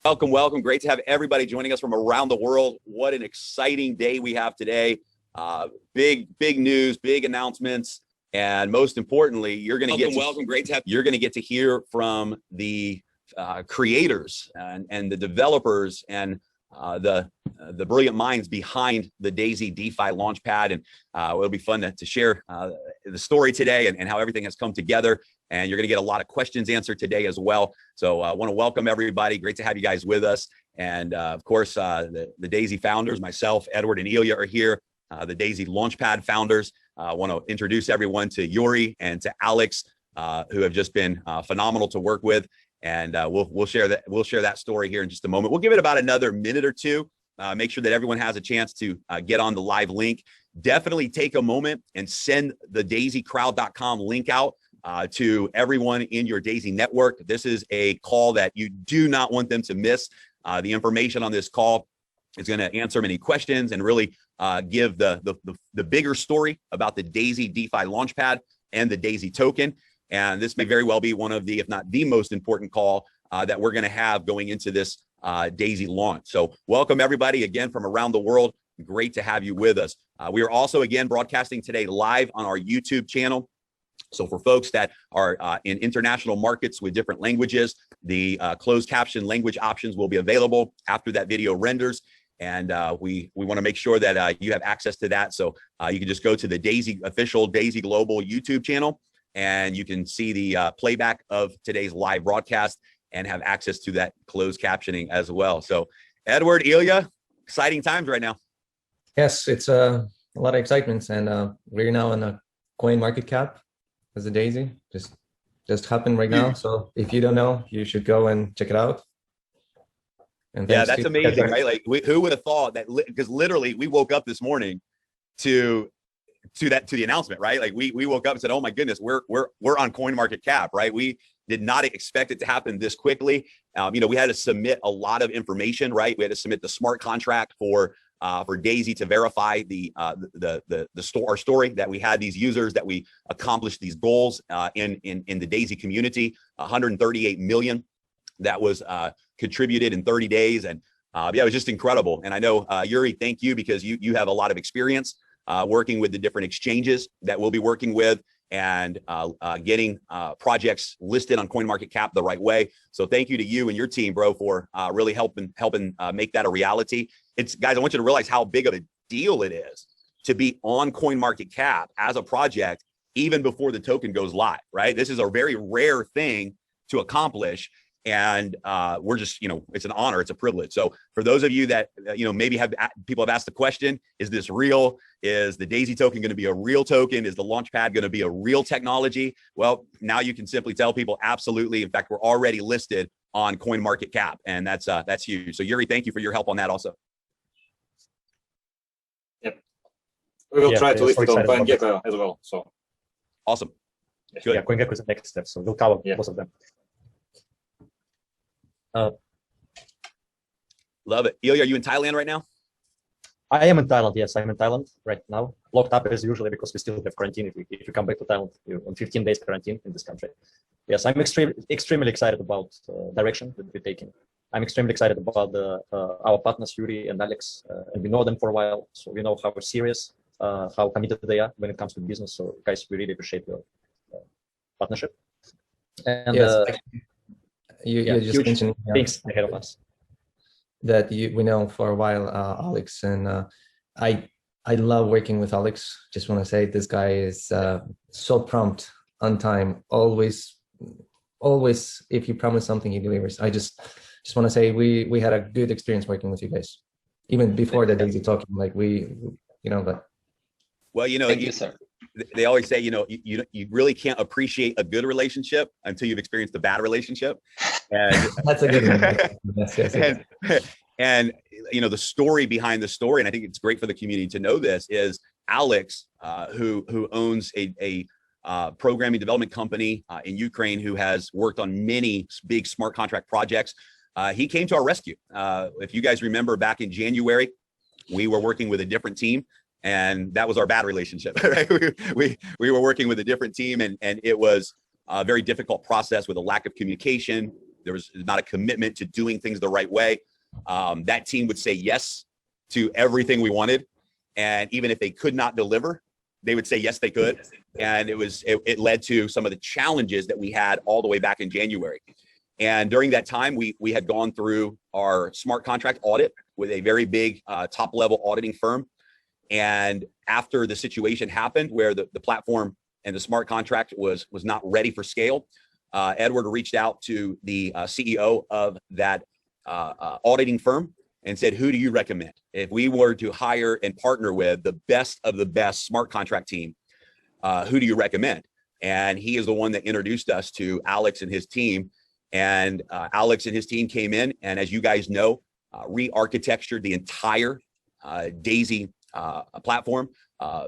Welcome, welcome. Great to have everybody joining us from around the world. What an exciting day we have today. Big news, big announcements, and most importantly, you're going to get to hear from the creators and the developers and the brilliant minds behind the Daisy DeFi Launchpad, and it'll be fun to share the story today and how everything has come together. And you're going to get a lot of questions answered today as well. So I want to welcome everybody. Great to have you guys with us. And of course, the Daisy founders, myself, Edward, and Ilya are here. The Daisy Launchpad founders. I want to introduce everyone to Yuri and to Alex, who have just been phenomenal to work with. And we'll share that story here in just a moment. We'll give it about another minute or two. Make sure that everyone has a chance to get on the live link. Definitely take a moment and send the daisycrowd.com link out to everyone in your Daisy network. This is a call that you do not want them to miss. The information on this call is going to answer many questions and really give the bigger story about the Daisy DeFi Launchpad and the Daisy token. And this may very well be one of the, if not the most important call that we're going to have going into this Daisy launch. So welcome everybody again from around the world. Great to have you with us. We are also again broadcasting today live on our YouTube channel. So for folks that are in international markets with different languages, the closed caption language options will be available after that video renders. And we want to make sure that you have access to that. So you can just go to the Daisy official Daisy Global YouTube channel, and you can see the playback of today's live broadcast and have access to that closed captioning as well. So Edward, Ilya, exciting times right now. Yes, it's a lot of excitement, and we're now on a coin market cap as a Daisy. Just happened right now. So if you don't know, you should go and check it out. And yeah, that's amazing, right? Like, who would have thought that? Because literally, we woke up this morning to the announcement, right? Like we woke up and said, "Oh my goodness, we're on coin market cap," right? We did not expect it to happen this quickly. We had to submit a lot of information, right? We had to submit the smart contract for Daisy to verify our story that we had these users, that we accomplished these goals in the Daisy community. 138 million that was contributed in 30 days, and yeah, it was just incredible. And I know Yuri, thank you, because you have a lot of experience working with the different exchanges that we'll be working with, and getting projects listed on CoinMarketCap the right way. So thank you to you and your team, bro, for really helping make that a reality. Guys, I want you to realize how big of a deal it is to be on CoinMarketCap as a project even before the token goes live, right? This is a very rare thing to accomplish. And we're just, it's an honor, it's a privilege. So for those of you that, maybe people have asked the question, is this real? Is the Daisy token going to be a real token? Is the Launchpad going to be a real technology? Well, now you can simply tell people absolutely. In fact, we're already listed on CoinMarketCap, and that's huge. So Yuri, thank you for your help on that also. Yep. We will try to list it on CoinGecko as well. So awesome. Good. Yeah, CoinGecko is the next step, so we'll cover most of them. Love it. Ilya, are you in Thailand right now? I am in Thailand. Yes, I'm in Thailand right now. Locked up as usually because we still have quarantine. If you come back to Thailand, you're on 15 days quarantine in this country. Yes, I'm extremely excited about direction that we're taking. I'm extremely excited about our partners, Yuri and Alex, and we know them for a while, so we know how serious, how committed they are when it comes to business. So guys, we really appreciate your partnership. And yes, you just mentioned things ahead of us that we know for a while, Alex, and I love working with Alex. Just want to say this guy is so prompt, on time, always. If you promise something, he delivers. I just want to say we had a good experience working with you guys, even before the Daisy talking. Like but well, thank you, sir. They always say, you really can't appreciate a good relationship until you've experienced a bad relationship. And that's a good one. Yes. And the story behind the story, and I think it's great for the community to know this, is Alex, who owns a programming development company in Ukraine, who has worked on many big smart contract projects. He came to our rescue. If you guys remember, back in January, we were working with a different team. And that was our bad relationship, right? We were working with a different team, and it was a very difficult process with a lack of communication. there was not a commitment to doing things the right way. That team would say yes to everything we wanted. And even if they could not deliver, they would say yes, they could. And it led to some of the challenges that we had all the way back in January. And during that time, we had gone through our smart contract audit with a very big top level auditing firm. And after the situation happened where the platform and the smart contract was not ready for scale, Edward reached out to the CEO of that auditing firm and said, who do you recommend? If we were to hire and partner with the best of the best smart contract team, who do you recommend? And he is the one that introduced us to Alex and his team. And Alex and his team came in, and as you guys know, re-architectured the entire Daisy platform.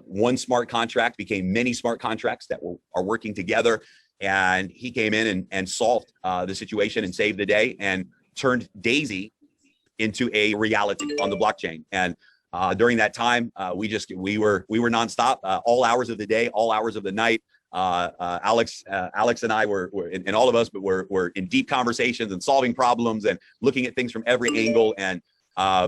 One smart contract became many smart contracts that are working together. And he came in and solved the situation and saved the day and turned Daisy into a reality on the blockchain. And during that time, we were nonstop, all hours of the day, all hours of the night. Alex and I were and all of us, but were in deep conversations and solving problems and looking at things from every angle. And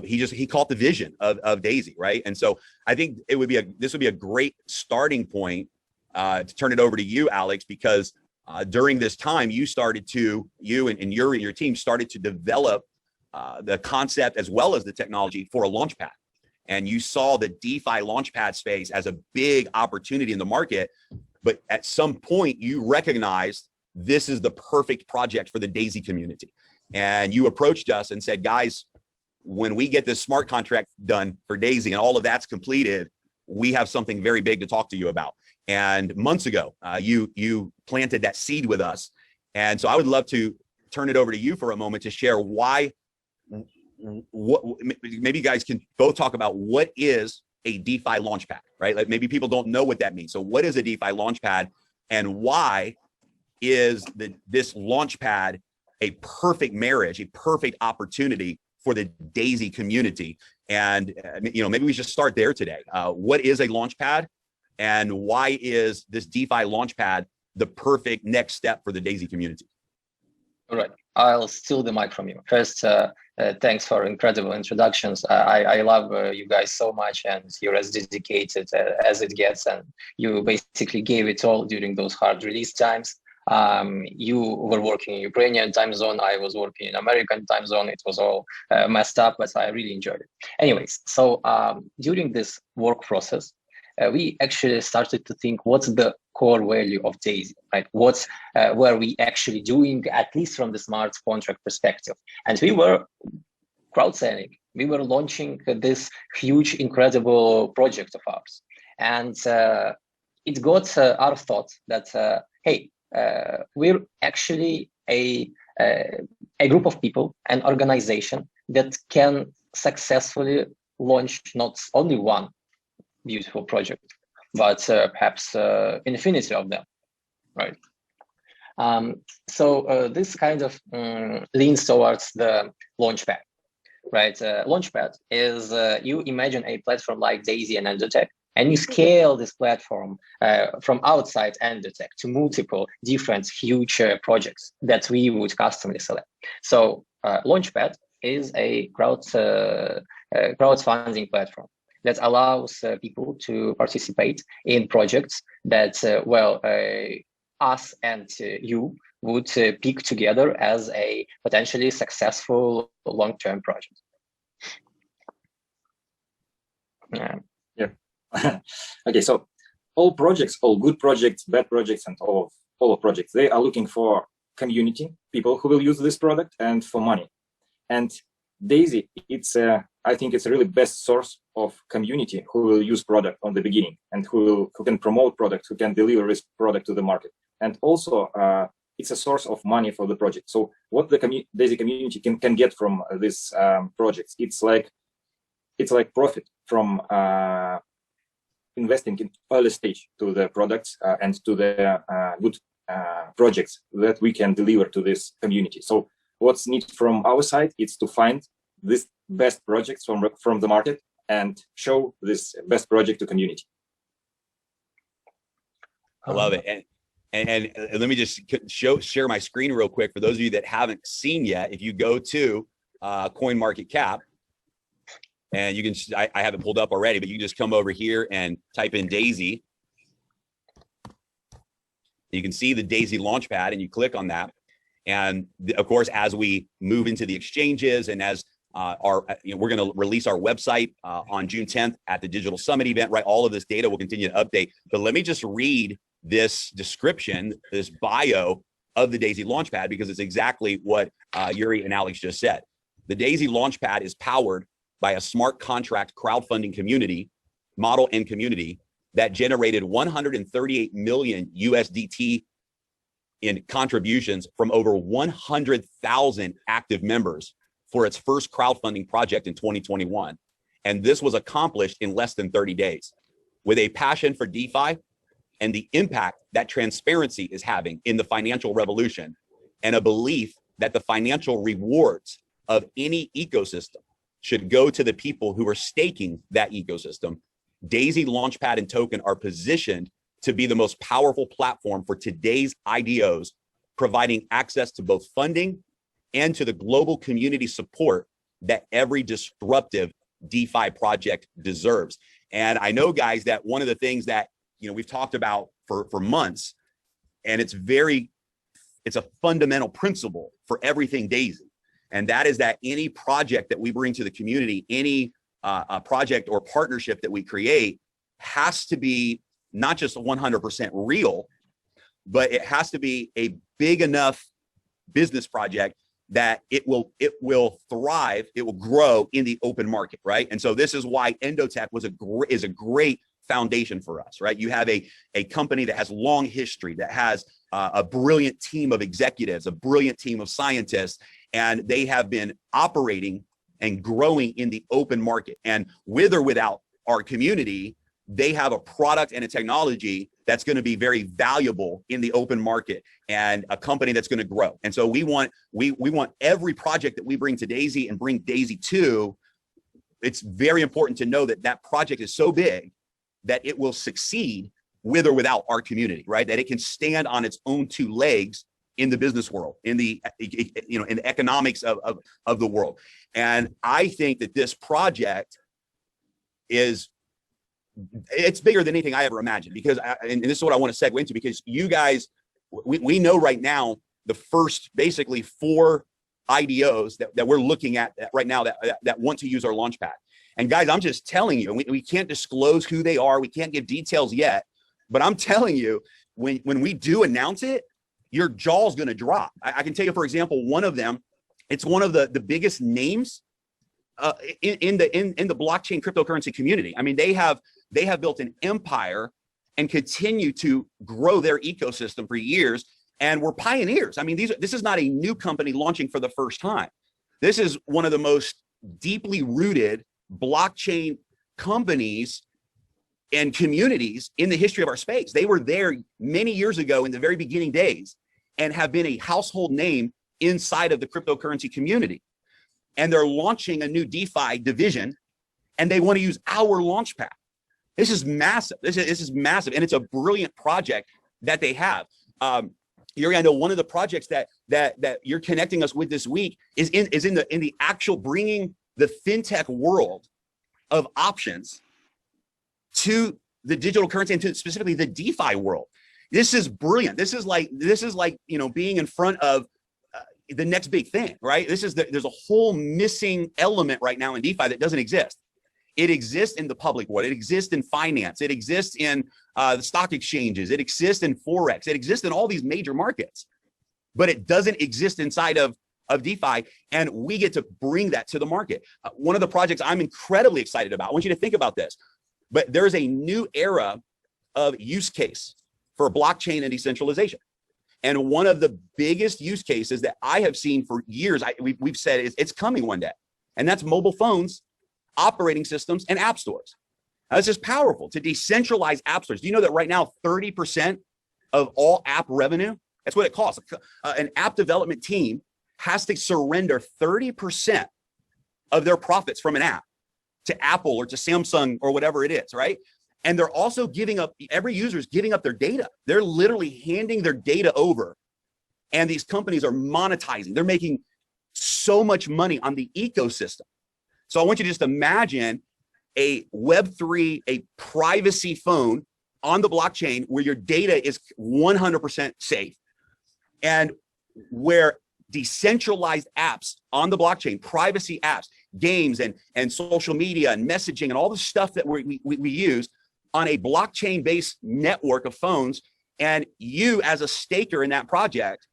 he caught the vision of Daisy, right? And so I think this would be a great starting point to turn it over to you, Alex, because during this time you and your team started to develop the concept as well as the technology for a Launchpad. And you saw the DeFi Launchpad space as a big opportunity in the market. But at some point, you recognized this is the perfect project for the Daisy community. And you approached us and said, guys, when we get this smart contract done for Daisy and all of that's completed, we have something very big to talk to you about. And months ago, you planted that seed with us. And so I would love to turn it over to you for a moment to share maybe you guys can both talk about what is a DeFi Launchpad, right? Like maybe people don't know what that means. So what is a DeFi Launchpad, and why is this Launchpad a perfect marriage, a perfect opportunity for the Daisy community? And maybe we should start there today. What is a Launchpad, and why is this DeFi Launchpad the perfect next step for the Daisy community? All right, I'll steal the mic from you. First, thanks for incredible introductions. I love you guys so much, and you're as dedicated as it gets, and you basically gave it all during those hard release times. You were working in Ukrainian time zone, I was working in American time zone. It was all messed up, but I really enjoyed it. Anyways, so during this work process, we actually started to think, what's the core value of Daisy, right? What's were we actually doing, at least from the smart contract perspective? And we were crowd-selling. We were launching this huge, incredible project of ours. And it got our thought that, hey, we're actually a group of people, an organization that can successfully launch not only one beautiful project, but perhaps infinity of them, right? So this kind of leans towards the Launchpad, right? Launchpad is, you imagine a platform like Daisy and EndoTech, and you scale this platform from outside EndoTech to multiple different huge projects that we would customly select. So Launchpad is a crowdfunding platform that allows people to participate in projects that, us and you would pick together as a potentially successful long-term project. Yeah. Okay, so all projects, all good projects, bad projects, and all projects, they are looking for community, people who will use this product, and for money. And Daisy, I think it's a really best source of community who will use product on the beginning, and who can promote product, who can deliver this product to the market. And also, it's a source of money for the project. So what the Daisy community can get from this projects, it's like profit from investing in early stage to the products and to the good projects that we can deliver to this community. So what's needed from our side is to find this best projects from the market and show this best project to community. I love it. And And let me just share my screen real quick for those of you that haven't seen yet. If you go to CoinMarketCap, and you can, I have it pulled up already, but you can just come over here and type in Daisy. You can see the Daisy Launchpad, and you click on that. And of course, as we move into the exchanges, and as we're going to release our website on June 10th at the Digital Summit event, right? All of this data will continue to update. But let me just read this description, this bio of the Daisy Launchpad, because it's exactly what Yuri and Alex just said. The Daisy Launchpad is powered by a smart contract crowdfunding community model and community that generated 138 million USDT in contributions from over 100,000 active members for its first crowdfunding project in 2021. And this was accomplished in less than 30 days. With a passion for DeFi and the impact that transparency is having in the financial revolution, and a belief that the financial rewards of any ecosystem should go to the people who are staking that ecosystem, Daisy Launchpad and Token are positioned to be the most powerful platform for today's IDOs, providing access to both funding and to the global community support that every disruptive DeFi project deserves. And I know, guys, that one of the things that we've talked about for months, and it's a fundamental principle for everything Daisy, and that is that any project that we bring to the community, any project or partnership that we create, has to be not just 100% real, but it has to be a big enough business project that it will thrive, it will grow in the open market, right? And so this is why EndoTech is a great foundation for us, right? You have a company that has long history, that has a brilliant team of executives, a brilliant team of scientists, and they have been operating and growing in the open market. And with or without our community, they have a product and a technology that's going to be very valuable in the open market, and a company that's going to grow. And so we want every project that we bring to Daisy and bring Daisy to, it's very important to know that that project is so big that it will succeed with or without our community, right? That it can stand on its own two legs in the business world, in the in the economics of the world. And I think that this project it's bigger than anything I ever imagined, because and this is what I want to segue into, because you guys, we know right now the first basically 4 IDOs that we're looking at right now that want to use our Launchpad. And guys, I'm just telling you, we can't disclose who they are, we can't give details yet, but I'm telling you, when we do announce it, your jaw's going to drop. I can tell you, for example, one of them, it's one of the biggest names in the blockchain cryptocurrency community. I mean, they have built an empire and continue to grow their ecosystem for years, and we're pioneers. I mean, this is not a new company launching for the first time. This is one of the most deeply rooted blockchain companies and communities in the history of our space. They were there many years ago in the very beginning days, and have been a household name inside of the cryptocurrency community. And they're launching a new DeFi division, and they want to use our Launchpad. This is massive. This is massive, and it's a brilliant project that they have. Yuri, I know one of the projects that you're connecting us with this week is in the actual bringing the fintech world of options to the digital currency, and to specifically the DeFi world. This is brilliant. This is like being in front of the next big thing, right? There's a whole missing element right now in DeFi that doesn't exist. It exists in the public world. It exists in finance. It exists in the stock exchanges. It exists in Forex. It exists in all these major markets, but it doesn't exist inside of DeFi, and we get to bring that to the market. One of the projects I'm incredibly excited about, I want you to think about this, but there's a new era of use case for blockchain and decentralization. And one of the biggest use cases that I have seen for years, we've said it's coming one day, and that's mobile phones, operating systems, and app stores. Now, this is powerful to decentralize app stores. Do you know that right now 30% of all app revenue, that's what it costs. An app development team has to surrender 30% of their profits from an app to Apple or to Samsung or whatever it is, right? And they're also giving up, every user is giving up their data. They're literally handing their data over, and these companies are monetizing. They're making so much money on the ecosystem. So I want you to just imagine a Web3, a privacy phone on the blockchain where your data is 100% safe, and where decentralized apps on the blockchain, privacy apps, games and social media and messaging and all the stuff that we use on a blockchain-based network of phones, and you as a staker in that project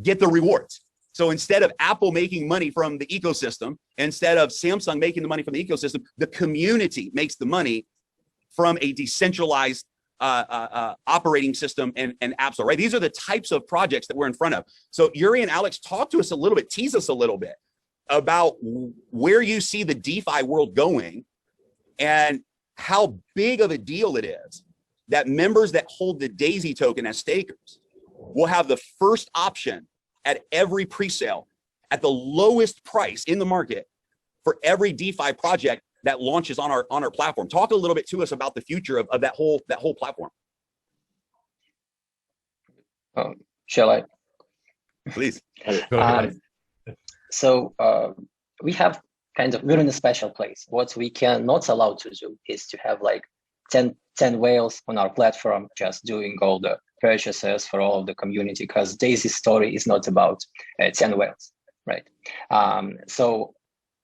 get the rewards. So instead of Apple making money from the ecosystem, instead of Samsung making the money from the ecosystem, the community makes the money from a decentralized operating system and app store, right? These are the types of projects that we're in front of. So Yuri and Alex, talk to us a little bit, tease us a little bit about where you see the DeFi world going and how big of a deal it is that members that hold the Daisy token as stakers will have the first option at every pre-sale at the lowest price in the market for every DeFi project that launches on our platform. Talk a little bit to us about the future of that whole platform. Shall I? Please. So we have we're in a special place. What we cannot allow to do is to have like 10 whales on our platform just doing all the purchases for all of the community, because Daisy's story is not about 10 whales, right? So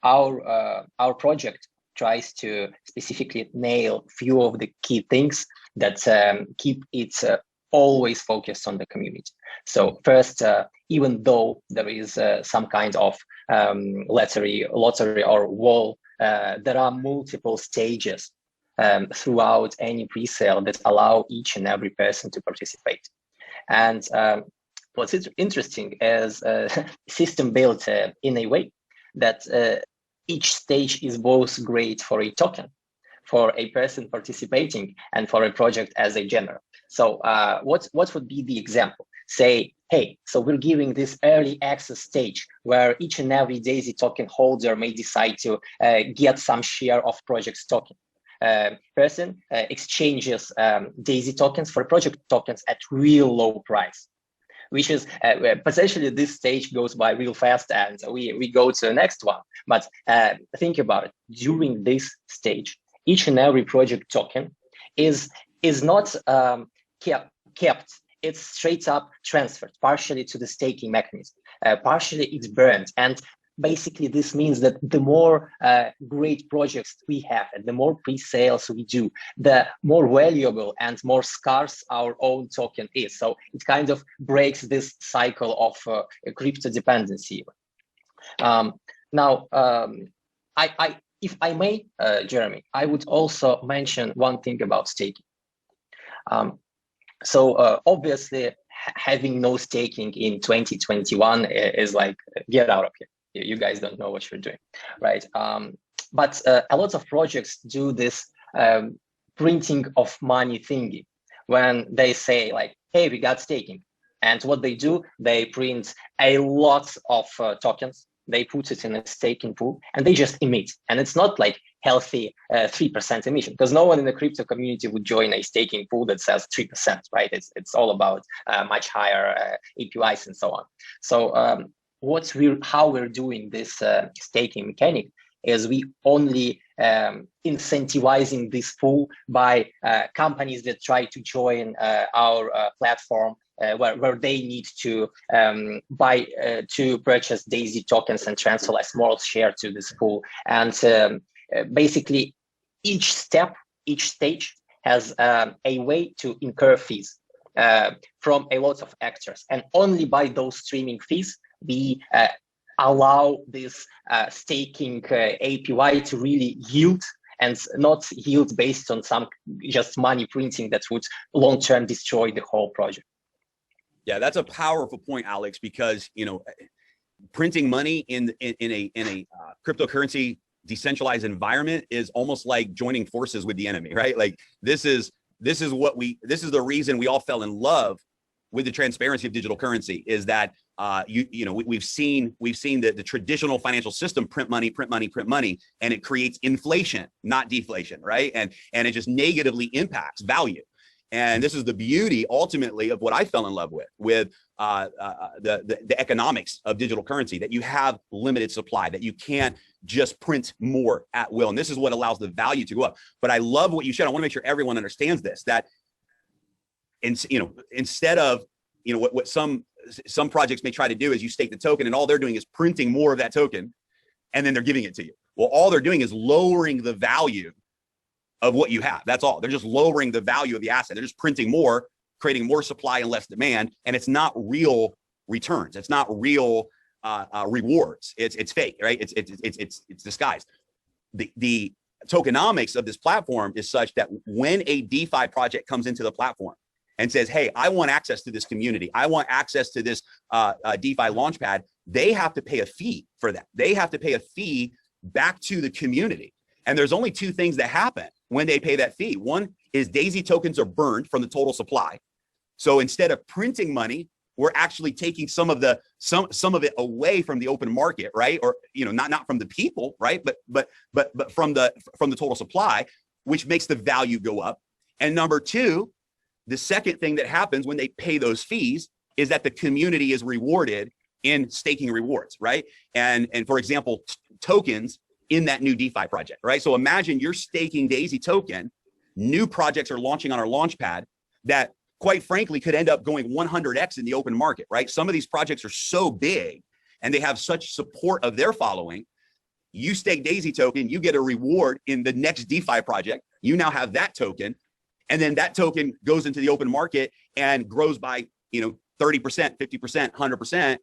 our project tries to specifically nail few of the key things that keep it always focused on the community. So first, even though there is some kind of lottery or wall, there are multiple stages throughout any pre-sale that allow each and every person to participate. And what's interesting is system built in a way that each stage is both great for a token, for a person participating, and for a project as a general. So what would be the example? Say, hey, so we're giving this early access stage where each and every Daisy token holder may decide to get some share of project's token. Person exchanges Daisy tokens for project tokens at real low price, which is potentially this stage goes by real fast and we go to the next one. But think about it, during this stage, each and every project token is not kept. It's straight up transferred, partially to the staking mechanism, partially it's burned. And basically this means that the more great projects we have and the more pre-sales we do, the more valuable and more scarce our own token is. So it kind of breaks this cycle of crypto dependency. Now, if I may, Jeremy, I would also mention one thing about staking. So obviously having no staking in 2021 is like, get out of here. You guys don't know what you're doing, right? But a lot of projects do this printing of money thingy when they say like, hey, we got staking. And what they do, they print a lot of tokens. They put it in a staking pool and they just emit. And it's not like healthy 3% emission, because no one in the crypto community would join a staking pool that says 3%, right? It's all about much higher APYs and so on. So how we're doing this staking mechanic is we only incentivizing this pool by companies that try to join our platform, where they need to buy to purchase Daisy tokens and transfer a small share to this pool. And basically each stage has a way to incur fees from a lot of actors, and only by those streaming fees we allow this staking APY to really yield, and not yield based on some just money printing that would long-term destroy the whole project. Yeah, that's a powerful point, Alex, because printing money in a cryptocurrency decentralized environment is almost like joining forces with the enemy, right? Like this is the reason we all fell in love with the transparency of digital currency is that we've seen the traditional financial system print money, and it creates inflation, not deflation, right? And it just negatively impacts value. And this is the beauty, ultimately, of what I fell in love with the economics of digital currency, that you have limited supply, that you can't just print more at will. And this is what allows the value to go up. But I love what you said. I want to make sure everyone understands this, that instead of what some projects may try to do is you stake the token, and all they're doing is printing more of that token, and then they're giving it to you. Well, all they're doing is lowering the value of what you have. That's all. They're just lowering the value of the asset. They're just printing more, creating more supply and less demand, and it's not real returns. It's not real rewards. It's fake, right? It's disguised. The tokenomics of this platform is such that when a DeFi project comes into the platform and says, hey, I want access to this community, I want access to this DeFi Launchpad, they have to pay a fee for that. They have to pay a fee back to the community. And there's only two things that happen when they pay that fee. One is Daisy tokens are burned from the total supply. So instead of printing money, we're actually taking some of it away from the open market, right? Or not from the people, right? But from the total supply, which makes the value go up. And number two, the second thing that happens when they pay those fees is that the community is rewarded in staking rewards, right? And for example, tokens in that new DeFi project, right? So imagine you're staking Daisy token, new projects are launching on our Launchpad that quite frankly could end up going 100x in the open market, right? Some of these projects are so big and they have such support of their following. You stake Daisy token, you get a reward in the next DeFi project. You now have that token, and then that token goes into the open market and grows by 30%, 50%, 100%.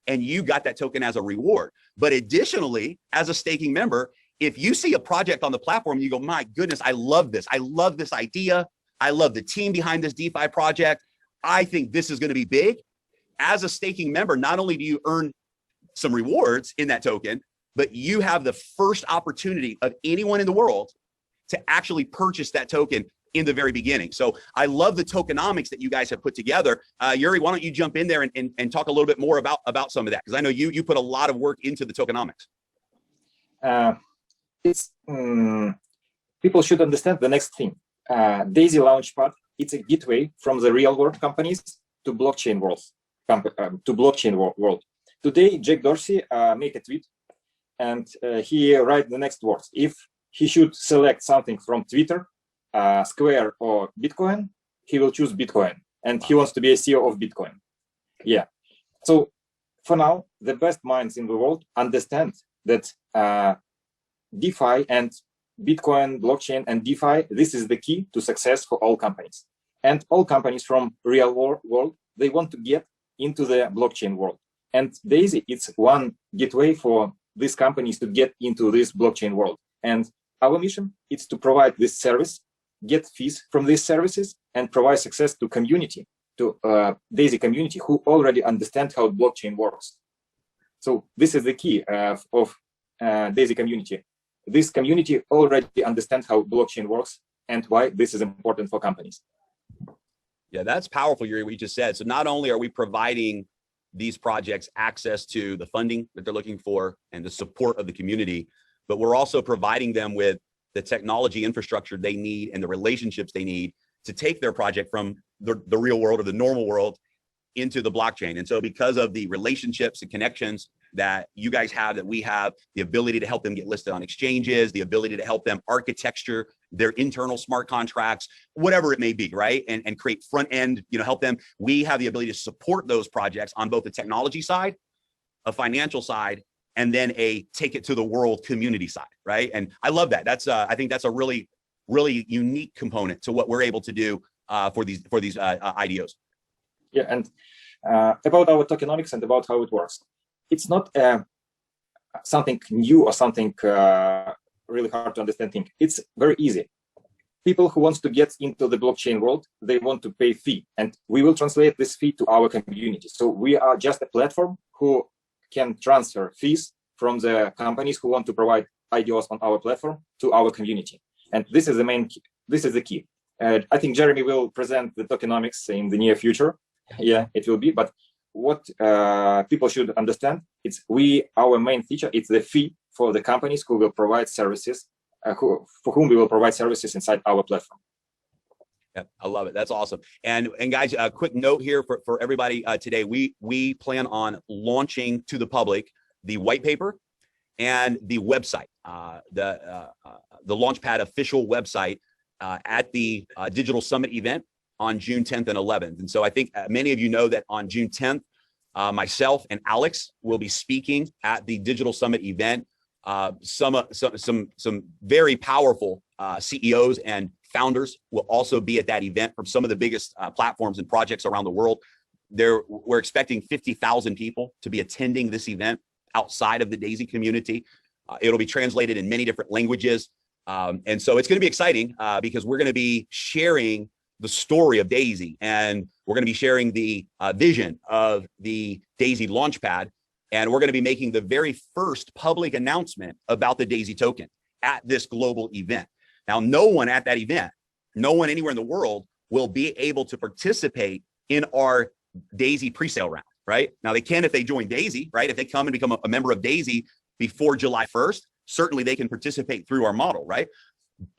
And you got that token as a reward. But additionally, as a staking member, if you see a project on the platform, you go, my goodness, I love this. I love this idea. I love the team behind this DeFi project. I think this is going to be big. As a staking member, not only do you earn some rewards in that token, but you have the first opportunity of anyone in the world to actually purchase that token in the very beginning. So I love the tokenomics that you guys have put together. Yuri, why don't you jump in there and talk a little bit more about some of that? Because I know you put a lot of work into the tokenomics. People should understand the next thing. Daisy Launchpad, it's a gateway from the real world companies to blockchain world. Today, Jack Dorsey make a tweet, and he write the next words. If he should select something from Twitter, Square or Bitcoin, he will choose Bitcoin, and he wants to be a CEO of Bitcoin. Yeah. So for now, the best minds in the world understand that DeFi and Bitcoin, blockchain, and DeFi, this is the key to success for all companies. And all companies from real world, they want to get into the blockchain world. And Daisy, it's one gateway for these companies to get into this blockchain world. And our mission is to provide this service, get fees from these services, and provide success to community, to Daisy community who already understand how blockchain works. So this is the key of Daisy community. This community already understands how blockchain works and why this is important for companies. Yeah, that's powerful, Yuri, what you just said. So not only are we providing these projects access to the funding that they're looking for and the support of the community, but we're also providing them with the technology infrastructure they need and the relationships they need to take their project from the real world or the normal world into the blockchain. And so because of the relationships and connections that you guys have, that we have, the ability to help them get listed on exchanges, the ability to help them architecture their internal smart contracts, whatever it may be, right? And create front end, help them. We have the ability to support those projects on both the technology side, a financial side, and then a take it to the world community side, right? And I love that. That's I think that's a really, really unique component to what we're able to do for these IDOs. Yeah, and about our tokenomics and about how it works. It's not something new or something really hard to understand thing. It's very easy. People who want to get into the blockchain world, they want to pay fee, and we will translate this fee to our community. So we are just a platform who can transfer fees from the companies who want to provide IDOs on our platform to our community. And this is the main key. This is the key. I think Jeremy will present the tokenomics in the near future. Yeah, it will be. But what people should understand, it's our main feature, it's the fee for the companies who will provide services, for whom we will provide services inside our platform. Yeah, I love it. That's awesome. And guys, a quick note here for everybody today. We plan on launching to the public the white paper and the website, the Launchpad official website at the Digital Summit event on June 10th and 11th. And so I think many of you know that on June 10th, myself and Alex will be speaking at the Digital Summit event. Some very powerful CEOs and founders will also be at that event from some of the biggest platforms and projects around the world. We're expecting 50,000 people to be attending this event outside of the DAISY community. It'll be translated in many different languages. And so it's going to be exciting because we're going to be sharing the story of DAISY, and we're going to be sharing the vision of the DAISY Launchpad. And we're going to be making the very first public announcement about the DAISY token at this global event. Now, no one at that event, no one anywhere in the world will be able to participate in our DAISY presale round, right? Now, they can if they join DAISY, right? If they come and become a member of DAISY before July 1st, certainly they can participate through our model, right?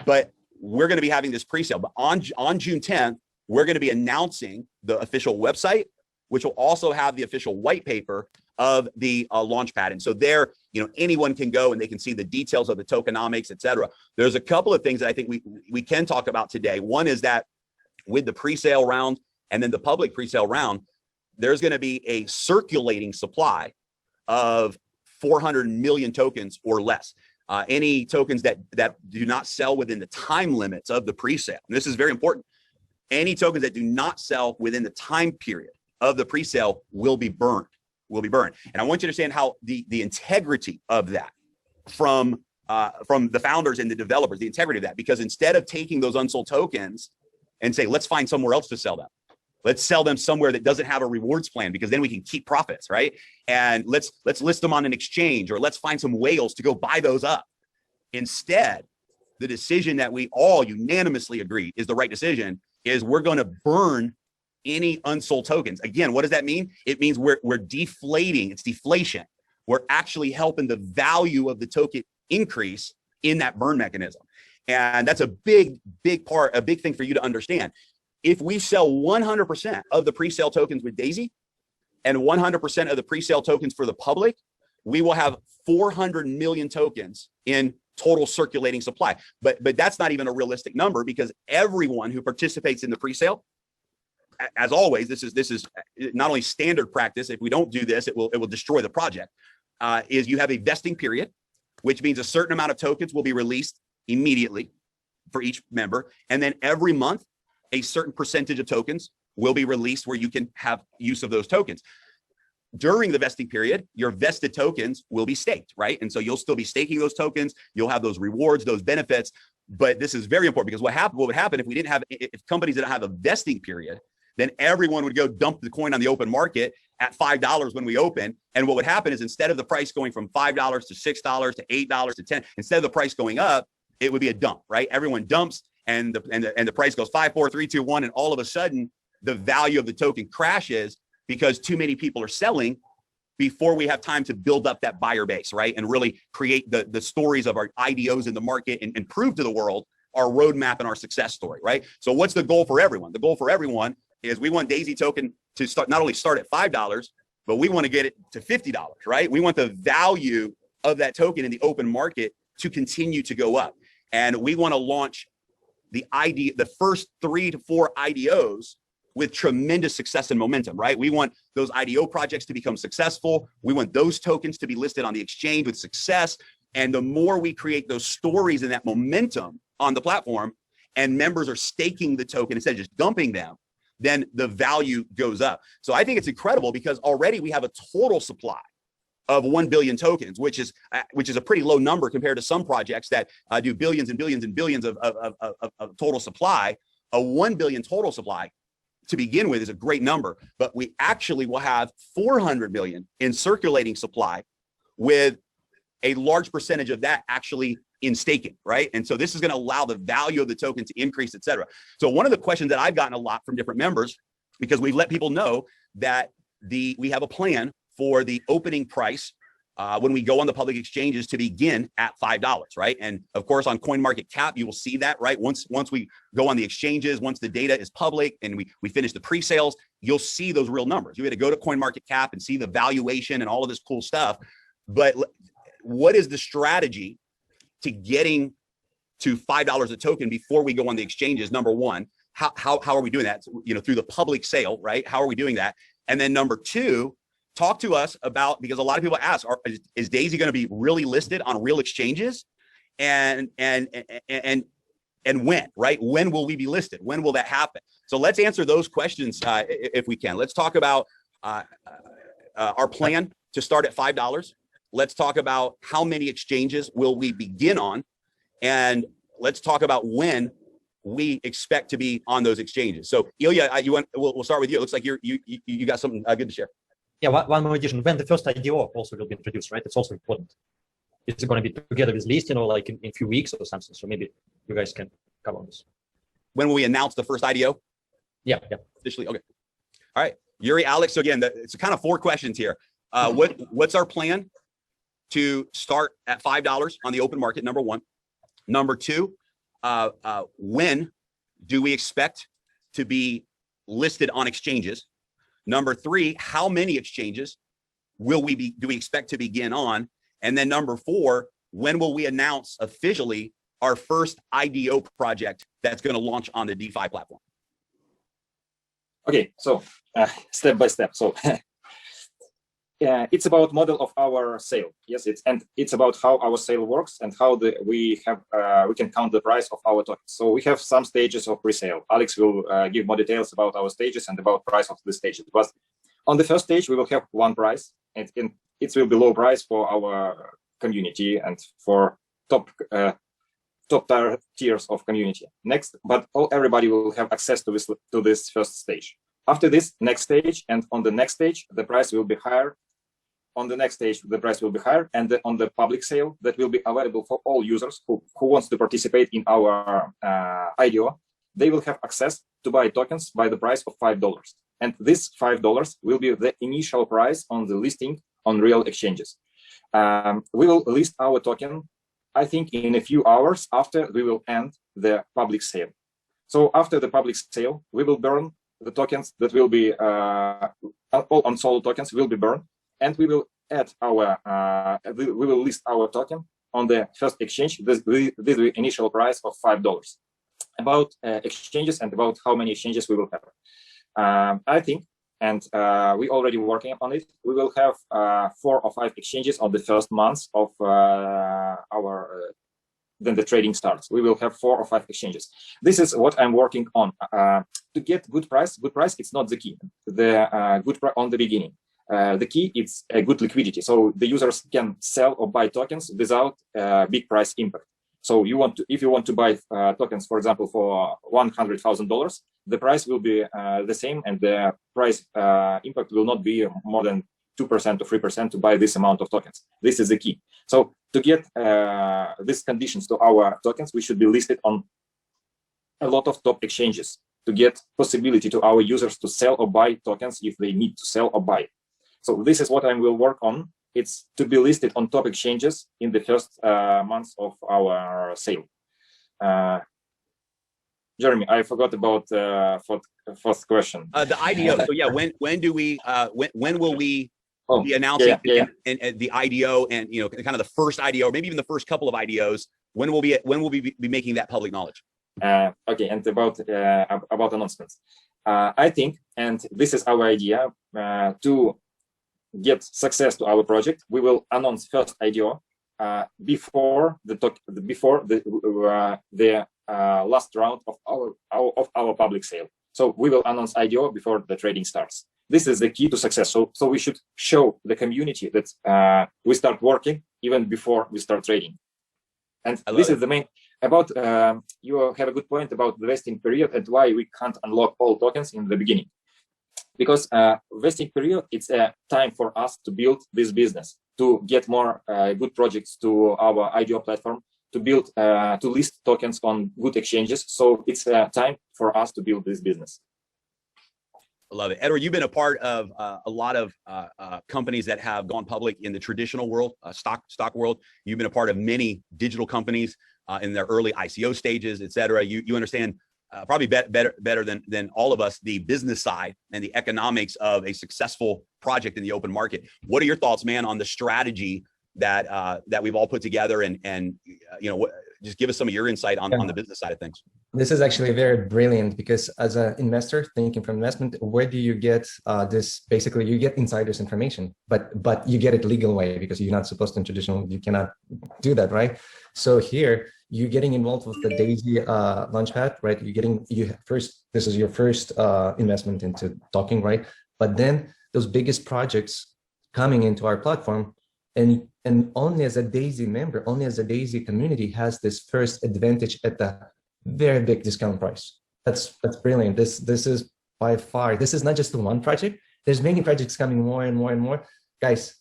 But we're going to be having this presale. But on June 10th, we're going to be announcing the official website, which will also have the official white paper of the Launchpad. And so there, anyone can go and they can see the details of the tokenomics, et cetera. There's a couple of things that I think we can talk about today. One is that with the presale round and then the public presale round, there's going to be a circulating supply of 400 million tokens or less. Any tokens that do not sell within the time limits of the presale. And this is very important. Any tokens that do not sell within the time period of the presale will be burned. And I want you to understand how the integrity of that from the founders and the developers, the integrity of that, because instead of taking those unsold tokens and say, let's find somewhere else to sell them. Let's sell them somewhere that doesn't have a rewards plan, because then we can keep profits, right? And let's list them on an exchange, or let's find some whales to go buy those up. Instead, the decision that we all unanimously agree is the right decision is we're going to burn any unsold tokens. Again, what does that mean? It means we're deflating. It's deflation. We're actually helping the value of the token increase in that burn mechanism. And that's a big part, a big thing for you to understand. If we sell 100% of the pre-sale tokens with DAISY and 100% of the pre-sale tokens for the public, we will have 400 million tokens in total circulating supply. But that's not even a realistic number, because everyone who participates in the pre-sale, as always, this is not only standard practice. If we don't do this, it will destroy the project. Is you have a vesting period, which means a certain amount of tokens will be released immediately for each member, and then every month a certain percentage of tokens will be released where you can have use of those tokens. During the vesting period, your vested tokens will be staked, right? And so you'll still be staking those tokens. You'll have those rewards, those benefits. But this is very important, because what would happen if companies didn't have a vesting period, then everyone would go dump the coin on the open market at $5 when we open. And what would happen is, instead of the price going from $5 to $6 to $8 to $10, instead of the price going up, it would be a dump, right? Everyone dumps, and the price goes 5, 4, 3, 2, 1, and all of a sudden the value of the token crashes because too many people are selling before we have time to build up that buyer base, right? And really create the stories of our IDOs in the market and prove to the world our roadmap and our success story, right? So what's the goal for everyone? The goal for everyone is we want DAISY token to not only start at $5, but we want to get it to $50, right? We want the value of that token in the open market to continue to go up. And we want to launch the first 3 to 4 IDOs with tremendous success and momentum, right? We want those IDO projects to become successful. We want those tokens to be listed on the exchange with success. And the more we create those stories and that momentum on the platform, and members are staking the token instead of just dumping them, then the value goes up. So I think it's incredible, because already we have a total supply of 1 billion tokens, which is a pretty low number compared to some projects that do billions and billions and billions of total supply. A 1 billion total supply to begin with is a great number, but we actually will have 400 million in circulating supply, with a large percentage of that actually in staking, right? And so this is going to allow the value of the token to increase, et cetera. So one of the questions that I've gotten a lot from different members because we've let people know that we have a plan for the opening price when we go on the public exchanges to begin at $5, right? And of course, on CoinMarketCap, you will see that, right? Once we go on the exchanges, once the data is public and we finish the pre-sales, you'll see those real numbers. You had to go to CoinMarketCap and see the valuation and all of this cool stuff. But what is the strategy to getting to $5 a token before we go on the exchanges? Number one, how are we doing that? You know, through the public sale, right? How are we doing that? And then number two, talk to us about, because a lot of people ask, is Daisy going to be really listed on real exchanges? And when, right? When will we be listed? When will that happen? So let's answer those questions if we can. Let's talk about our plan to start at $5. Let's talk about how many exchanges will we begin on, and let's talk about when we expect to be on those exchanges. So Ilya, we'll start with you. It looks like you got something good to share. Yeah, one more addition. When the first IDO also will be introduced, right? It's also important. It's going to be together with listing, or like in a few weeks or something. So maybe you guys can cover this. When will we announce the first IDO? Yeah. Officially, okay. All right, Yuri, Alex. So again, it's kind of 4 questions here. What's our plan to start at $5 on the open market? Number one. Number two, when do we expect to be listed on exchanges? Number three, how many exchanges do we expect to begin on? And then number four, when will we announce officially our first IDO project that's going to launch on the DeFi platform? Okay, so step by step. So it's about model of our sale. Yes, it's about how our sale works and how we can count the price of our tokens. So we have some stages of pre-sale. Alex will give more details about our stages and about price of the stages. But on the first stage, we will have one price, and it will be low price for our community and for top tiers of community. Next, but everybody will have access to this first stage. After this next stage, and on the next stage, the price will be higher. On the next stage, the price will be higher, and on the public sale, that will be available for all users who wants to participate in our IDO. They will have access to buy tokens by the price of $5, and this $5 will be the initial price on the listing on real exchanges. We will list our token, I think, in a few hours after we will end the public sale. So after the public sale, we will burn the tokens that will be all unsold tokens will be burned. And we will add we will list our token on the first exchange. This is the initial price of $5. About exchanges and about how many exchanges we will have. I think, and we already working on it, we will have 4 or 5 exchanges on the first months of then the trading starts. We will have 4 or 5 exchanges. This is what I'm working on. To get good price, it's not the key. The good price on the beginning. The key is a good liquidity, so the users can sell or buy tokens without big price impact. So if you want to buy tokens, for example, for $100,000, the price will be the same, and the price impact will not be more than 2% or 3% to buy this amount of tokens. This is the key. So to get these conditions to our tokens, we should be listed on a lot of top exchanges to get possibility to our users to sell or buy tokens if they need to sell or buy. So this is what I will work on. It's to be listed on top exchanges in the first months of our sale. Jeremy, I forgot about first question. The IDO. So yeah, when will we be announcing and the IDO, and kind of the first IDO, or maybe even the first couple of IDOs? When will we be making that public knowledge? Okay, and about announcements, I think, and this is our idea, to get success to our project, we will announce first IDO before the last round of our public sale. So we will announce IDO before the trading starts. This is the key to success. So we should show the community that we start working even before we start trading. And this is the main about. You have a good point about the vesting period and why we can't unlock all tokens in the beginning. Because vesting period, it's a time for us to build this business, to get more good projects to our IDO platform, to build, to list tokens on good exchanges. So it's time for us to build this business. I love it. Edward, you've been a part of a lot of companies that have gone public in the traditional world, stock world. You've been a part of many digital companies in their early ICO stages, et cetera. You understand probably better than all of us the business side and the economics of a successful project in the open market. What are your thoughts, man, on the strategy that we've all put together, and just give us some of your insight on the business side of things. This is actually very brilliant, because as an investor thinking from investment, where do you get this? Basically, you get insiders information, but you get it legal way, because you're not supposed to in traditional, you cannot do that, right? So here you're getting involved with the Daisy Launchpad, right? This is your first investment into talking, right? But then those biggest projects coming into our platform, and only as a Daisy member, only as a Daisy community has this first advantage at the very big discount price. That's brilliant. This is by far, this is not just the one project. There's many projects coming more and more and more. Guys,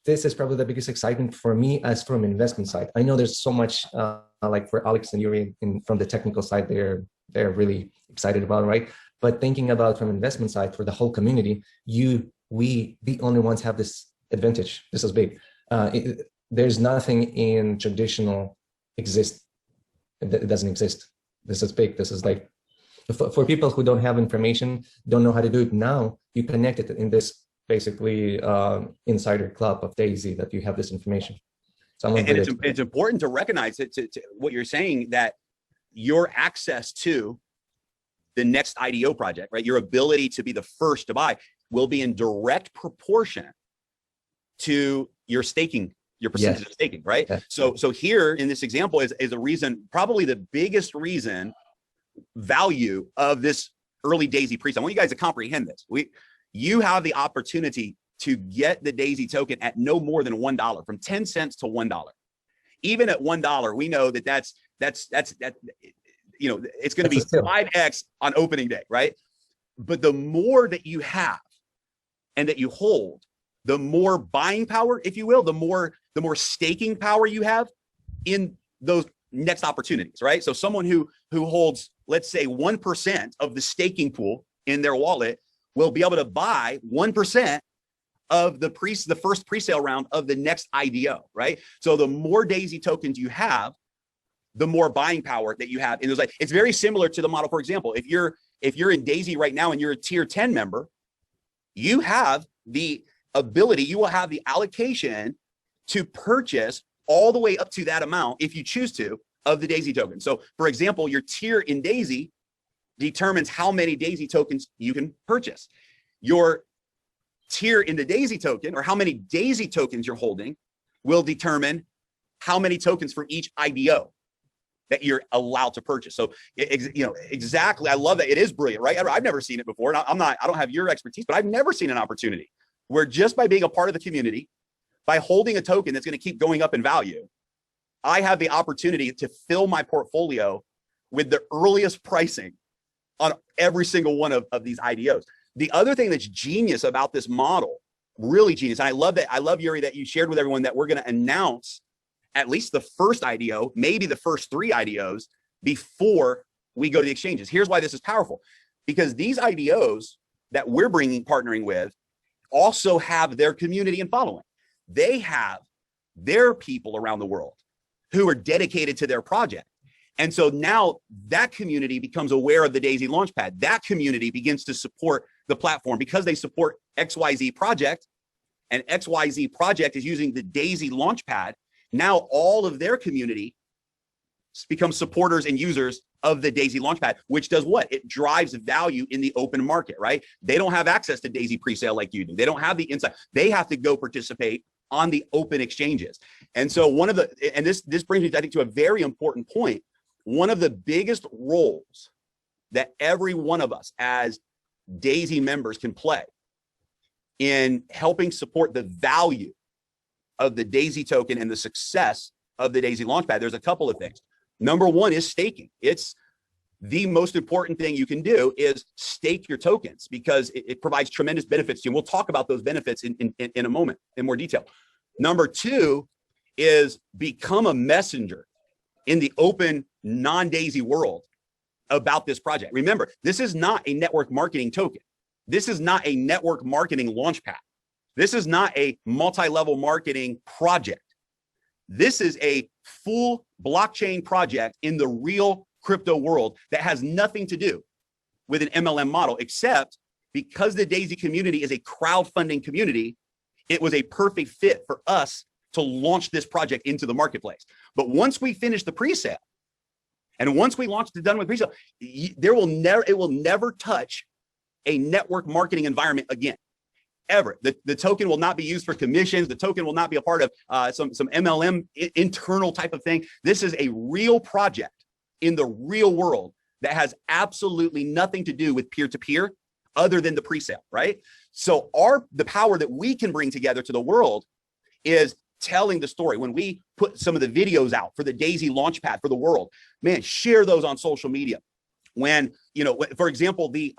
this is probably the biggest excitement for me as from investment side. I know there's so much like for Alex and Yuri from the technical side, they're really excited about, right? But thinking about from investment side for the whole community, we the only ones have this advantage. This is big. There's nothing in traditional exist. It doesn't exist. This is big. This is like, for people who don't have information, don't know how to do it now, you connect it in this basically insider club of Daisy that you have this information. So it's important to recognize to what you're saying, that your access to the next IDO project, right? Your ability to be the first to buy will be in direct proportion to your staking, your percentage of staking, right? Yes. So here in this example is a reason, probably the biggest reason value of this early Daisy pre-sale. I want you guys to comprehend this. You have the opportunity to get the Daisy token at no more than $1, from 10 cents to $1. Even at $1, we know that that's it's going to be 5x on opening day, right? But the more that you have and that you hold, the more buying power, if you will, the more staking power you have in those next opportunities, right? So someone who holds, let's say, 1% of the staking pool in their wallet will be able to buy 1% of the first pre-sale round of the next IDO, right? So the more Daisy tokens you have, the more buying power that you have. And it's very similar to the model. For example, if you're in Daisy right now and you're a tier 10 member, you have the ability, you will have the allocation to purchase all the way up to that amount, if you choose to, of the Daisy token. So for example, your tier in Daisy determines how many Daisy tokens you can purchase. Your tier in the Daisy token, or how many Daisy tokens you're holding, will determine how many tokens from each IDO that you're allowed to purchase. So exactly, I love that. It is brilliant, right? I've never seen it before. And I don't have your expertise, but I've never seen an opportunity where just by being a part of the community, by holding a token that's going to keep going up in value, I have the opportunity to fill my portfolio with the earliest pricing on every single one of these IDOs. The other thing that's genius about this model, really genius, and I love, Yuri, that you shared with everyone that we're going to announce at least the first IDO, maybe the first 3 IDOs before we go to the exchanges. Here's why this is powerful. Because these IDOs that we're partnering with also have their community and following. They have their people around the world who are dedicated to their project. And so now that community becomes aware of the Daisy Launchpad. That community begins to support the platform because they support XYZ project, and XYZ project is using the Daisy Launchpad. Now all of their community become supporters and users of the Daisy Launchpad, which does what? It drives value in the open market, right? They don't have access to Daisy presale like you do. They don't have the insight. They have to go participate on the open exchanges. And so this brings me, I think, to a very important point. One of the biggest roles that every one of us as Daisy members can play in helping support the value of the Daisy token and the success of the Daisy Launchpad, there's a couple of things. Number one is staking. It's the most important thing you can do is stake your tokens, because it provides tremendous benefits to you. And we'll talk about those benefits in a moment in more detail. Number two is become a messenger in the open non-Daisy world about this project. Remember, this is not a network marketing token. This is not a network marketing launchpad. This is not a multi-level marketing project. This is a full blockchain project in the real crypto world that has nothing to do with an MLM model, except because the Daisy community is a crowdfunding community, it was a perfect fit for us to launch this project into the marketplace. But once we finish the pre-sale, and once we launch the done with pre-sale, it will never touch a network marketing environment again, ever. The token will not be used for commissions. The token will not be a part of some MLM internal type of thing. This is a real project in the real world that has absolutely nothing to do with peer-to-peer other than the pre-sale, right? So the power that we can bring together to the world is telling the story. When we put some of the videos out for the Daisy Launchpad for the world, man, share those on social media. When, for example, the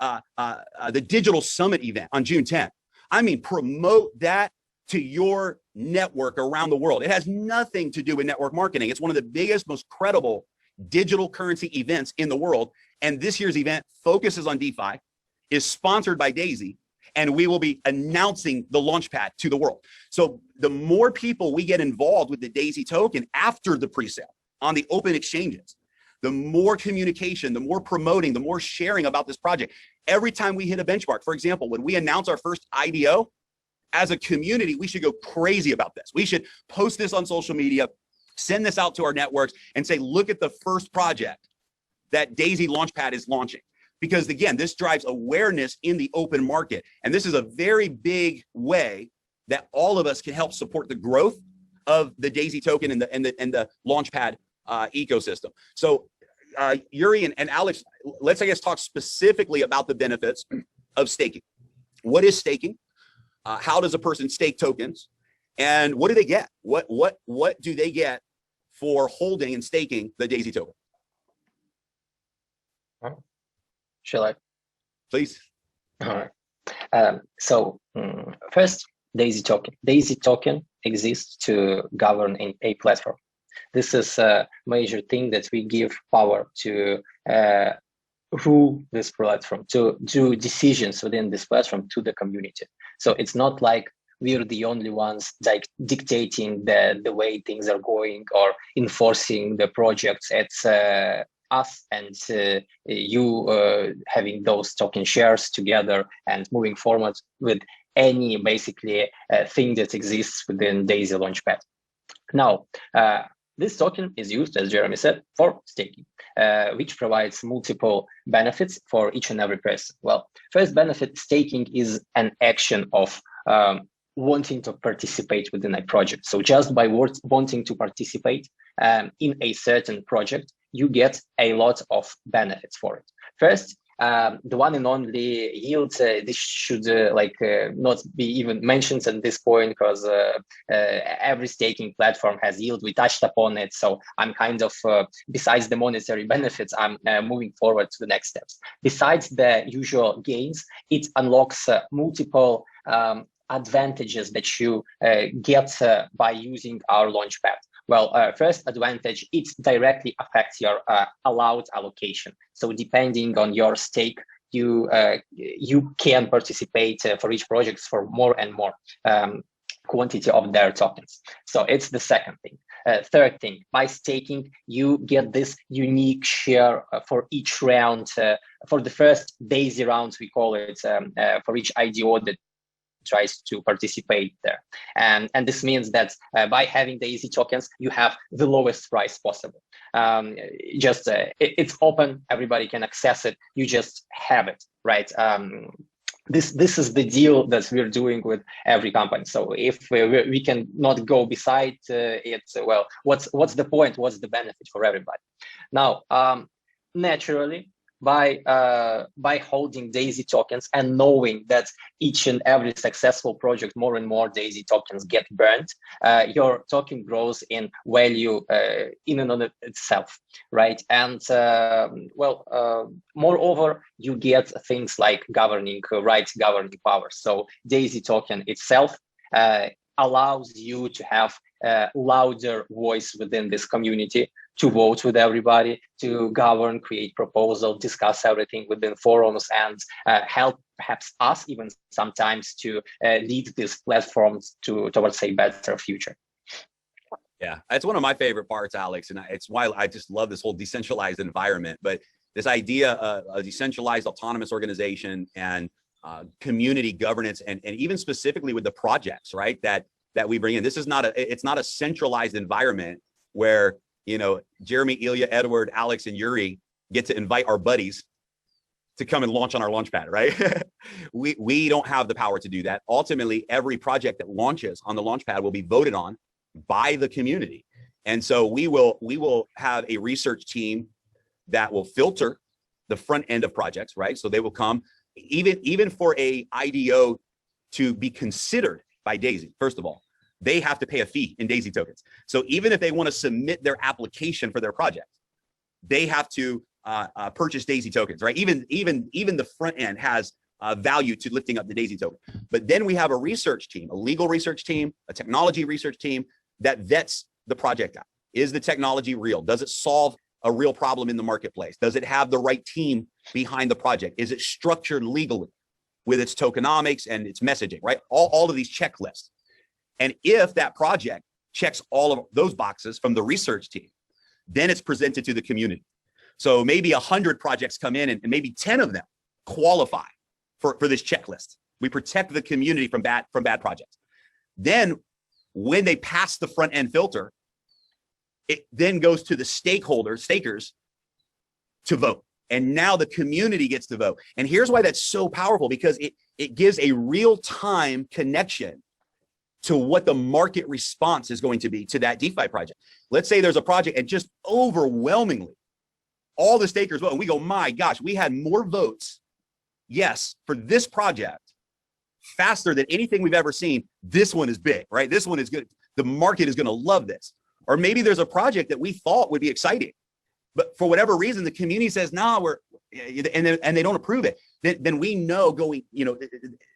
Digital Summit event on June 10th, I mean, promote that to your network around the world. It has nothing to do with network marketing. It's one of the biggest, most credible digital currency events in the world. And this year's event focuses on DeFi, is sponsored by Daisy, and we will be announcing the Launchpad to the world. So the more people we get involved with the Daisy token after the pre-sale on the open exchanges, the more communication, the more promoting, the more sharing about this project. Every time we hit a benchmark, for example, when we announce our first IDO, as a community, we should go crazy about this. We should post this on social media, send this out to our networks and say, look at the first project that Daisy Launchpad is launching. Because again, this drives awareness in the open market. And this is a very big way that all of us can help support the growth of the Daisy token and the Launchpad ecosystem. So Yuri and Alex, let's, I guess, talk specifically about the benefits of staking. What is staking? How does a person stake tokens? And what do they get? What do they get for holding and staking the Daisy token? Shall I? Please. All right. First, Daisy token. Daisy token exists to govern a platform. This is a major thing that we give power to rule this platform, to do decisions within this platform to the community. So it's not like we're the only ones dictating the way things are going or enforcing the projects. It's us and you having those token shares together and moving forward with any basically thing that exists within Daisy Launchpad. Now, this token is used, as Jeremy said, for staking, which provides multiple benefits for each and every person. Well, first benefit, staking is an action of wanting to participate within a project. So just by wanting to participate in a certain project, you get a lot of benefits for it. First, the one and only yield, this should not be even mentioned at this point, because every staking platform has yield. We touched upon it, so I'm kind of, besides the monetary benefits, I'm moving forward to the next steps. Besides the usual gains, it unlocks multiple advantages that you get by using our Launchpad. Well, first advantage, it directly affects your allowed allocation. So depending on your stake, you can participate for each project for more and more quantity of their tokens. So it's the second thing. Third thing, by staking, you get this unique share for each round. For the first Daisy rounds, we call it, for each IDO that tries to participate there. And this means that by having Daisy tokens, you have the lowest price possible. It's open, everybody can access it, you just have it, right? This is the deal that we're doing with every company. So if we can not go beside it, well, what's the point? What's the benefit for everybody? Now, naturally, by holding Daisy tokens and knowing that each and every successful project, more and more Daisy tokens get burnt, your token grows in value in and of itself, right? And moreover, you get things like governing rights, governing powers. So Daisy token itself allows you to have a louder voice within this community, to vote with everybody, to govern, create proposals, discuss everything within forums, and help perhaps us even sometimes to lead these platforms towards a better future. Yeah, that's one of my favorite parts, Alex, and it's why I just love this whole decentralized environment. But this idea of a decentralized autonomous organization and community governance, and even specifically with the projects, right, that we bring in. This is not it's not a centralized environment where, you know, Jeremy, Ilya, Edward, Alex, and Yuri get to invite our buddies to come and launch on our Launchpad, right? we don't have the power to do that. Ultimately, every project that launches on the Launchpad will be voted on by the community. And so we will have a research team that will filter the front end of projects, right? So they will come, even for a IDO to be considered by Daisy, first of all, they have to pay a fee in Daisy tokens. So even if they want to submit their application for their project, they have to purchase Daisy tokens, right? Even the front end has value to lifting up the Daisy token. But then we have a research team, a legal research team, a technology research team that vets the project out. Is the technology real? Does it solve a real problem in the marketplace? Does it have the right team behind the project? Is it structured legally with its tokenomics and its messaging, right? All of these checklists. And if that project checks all of those boxes from the research team, then it's presented to the community. So maybe 100 projects come in, and maybe 10 of them qualify for this checklist. We protect the community from bad projects. Then when they pass the front end filter, it then goes to the stakers to vote. And now the community gets to vote. And here's why that's so powerful, because it gives a real-time connection to what the market response is going to be to that DeFi project. Let's say there's a project and just overwhelmingly all the stakers vote, and we go, my gosh, we had more votes, yes, for this project faster than anything we've ever seen. This one is big, right? This one is good. The market is going to love this. Or maybe there's a project that we thought would be exciting, but for whatever reason, the community says, nah, and they don't approve it. Then we know going, you know,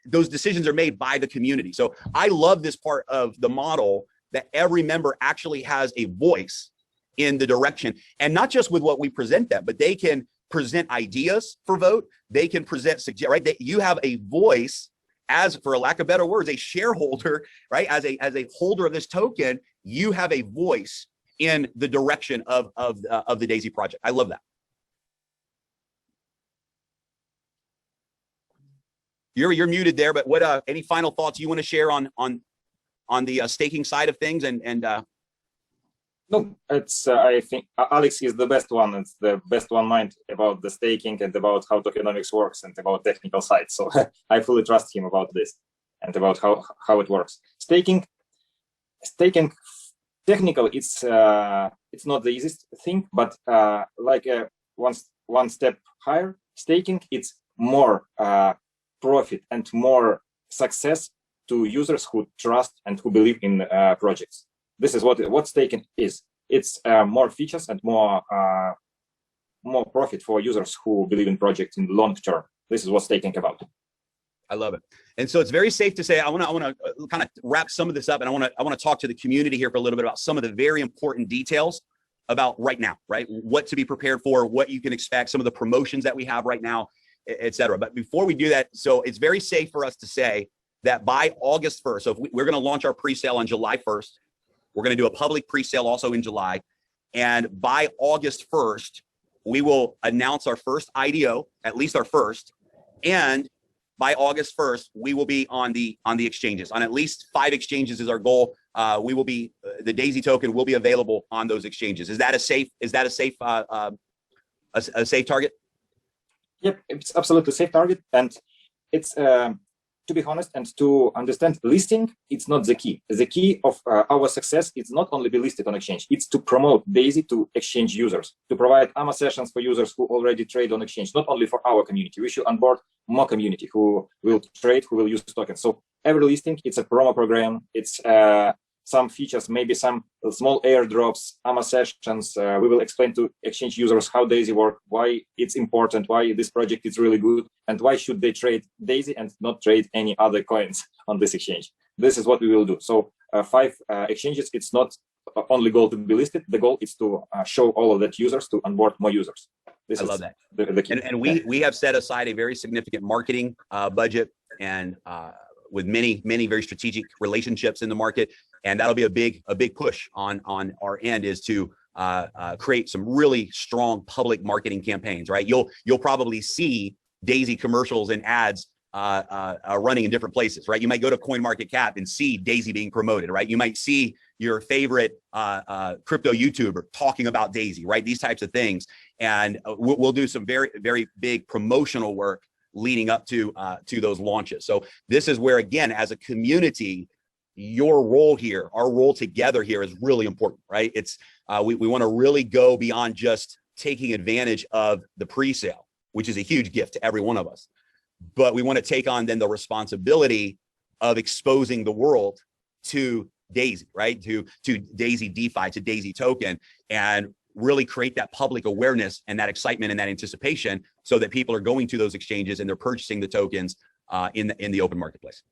those decisions are made by the community. So I love this part of the model, that every member actually has a voice in the direction, and not just with what we present them, but they can present ideas for vote. They can present, right? That you have a voice as, for a lack of better words, a shareholder, right? As a holder of this token, you have a voice in the direction of the Daisy project. I love that. You're muted there, but what any final thoughts you want to share on the staking side of things? No, it's I think Alex is the best one. It's the best one mind about the staking and about how tokenomics works and about technical side. So I fully trust him about this and about how it works. Staking technical, it's not the easiest thing, but like one step higher, staking, it's more profit and more success to users who trust and who believe in projects. This is what staking is. It's more features and more profit for users who believe in projects in the long term. This is what staking about. I love it. And so it's very safe to say, I want to kind of wrap some of this up, and I want to talk to the community here for a little bit about some of the very important details about right now, right? What to be prepared for, what you can expect, some of the promotions that we have right now, et cetera. But before we do that, so it's very safe for us to say that by August 1st, so if we're going to launch our pre-sale on July 1st, we're going to do a public pre-sale also in July. And by August 1st, we will announce our first IDO, at least our first. And by August 1st, we will be on the exchanges. On at least 5 exchanges is our goal. We will be, the Daisy token will be available on those exchanges. Is that a safe target? Yep, it's absolutely safe target. And it's, to be honest and to understand, listing, it's not the key. The key of our success is not only be listed on exchange, it's to promote Daisy to exchange users, to provide AMA sessions for users who already trade on exchange, not only for our community. We should onboard more community who will trade, who will use tokens. So every listing, it's a promo program. It's some features, maybe some small airdrops, AMA sessions. We will explain to exchange users how Daisy works, why it's important, why this project is really good, and why should they trade Daisy and not trade any other coins on this exchange. this is what we will do. So 5 exchanges, it's not only goal to be listed. The goal is to show all of that users, to onboard more users. I love that. The key. And we have set aside a very significant marketing budget, and with many very strategic relationships in the market, and that'll be a big push on our end, is to create some really strong public marketing campaigns. Right, you'll probably see Daisy commercials and ads running in different places. Right, you might go to CoinMarketCap and see Daisy being promoted. Right, you might see your favorite crypto YouTuber talking about Daisy. Right, these types of things, and we'll do some very big promotional work leading up to those launches. So this is where, again, as a community, your role here, our role together here, is really important. Right, it's we want to really go beyond just taking advantage of the pre-sale, which is a huge gift to every one of us, but we want to take on then the responsibility of exposing the world to Daisy, right? To Daisy DeFi, to Daisy token, and really create that public awareness and that excitement and that anticipation, so that people are going to those exchanges and they're purchasing the tokens in the open marketplace.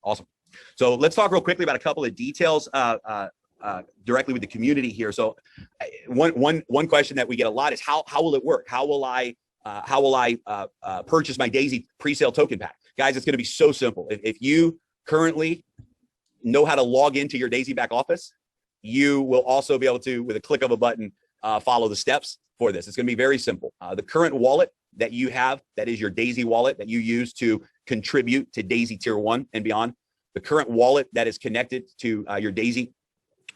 Awesome. So let's talk real quickly about a couple of details directly with the community here. So one question that we get a lot is how will it work? How will I purchase my Daisy pre-sale token pack? Guys, it's going to be so simple. If you currently know how to log into your Daisy back office, you will also be able to, with a click of a button, follow the steps for this. It's going to be very simple. The current wallet that you have, that is your Daisy wallet that you use to contribute to Daisy Tier 1 and beyond, the current wallet that is connected to your Daisy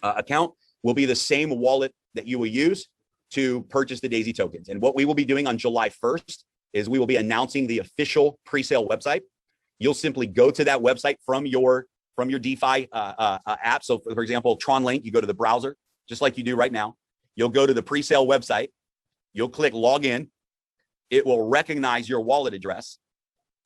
account will be the same wallet that you will use to purchase the Daisy tokens. And what we will be doing on July 1st is we will be announcing the official pre-sale website. You'll simply go to that website from your DeFi app. So for example, TronLink, you go to the browser, just like you do right now. You'll go to the pre-sale website. You'll click login. It will recognize your wallet address.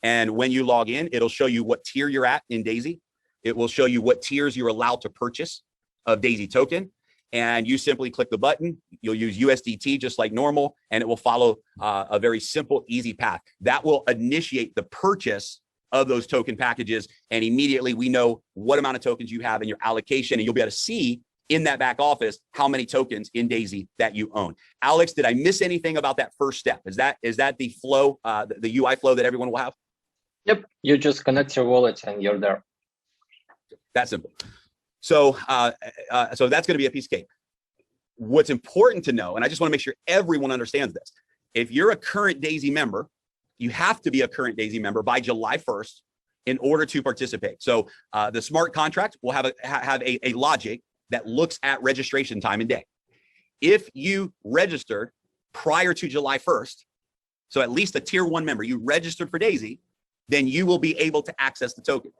And when you log in, it'll show you what tier you're at in Daisy. It will show you what tiers you're allowed to purchase of Daisy token. And you simply click the button. You'll use USDT just like normal, and it will follow a very simple, easy path. That will initiate the purchase of those token packages, and immediately we know what amount of tokens you have in your allocation, and you'll be able to see in that back office how many tokens in Daisy that you own. Alex, did I miss anything about that first step? Is that the flow, the UI flow that everyone will have? Yep, you just connect your wallet and you're there. That simple. So so that's going to be a piece of cake. What's important to know, and I just want to make sure everyone understands this, if you're a current Daisy member, you have to be a current Daisy member by July 1st in order to participate. So the smart contract will have a logic that looks at registration time and day. If you registered prior to July 1st, so at least a tier 1 member, you registered for Daisy, then you will be able to access the token.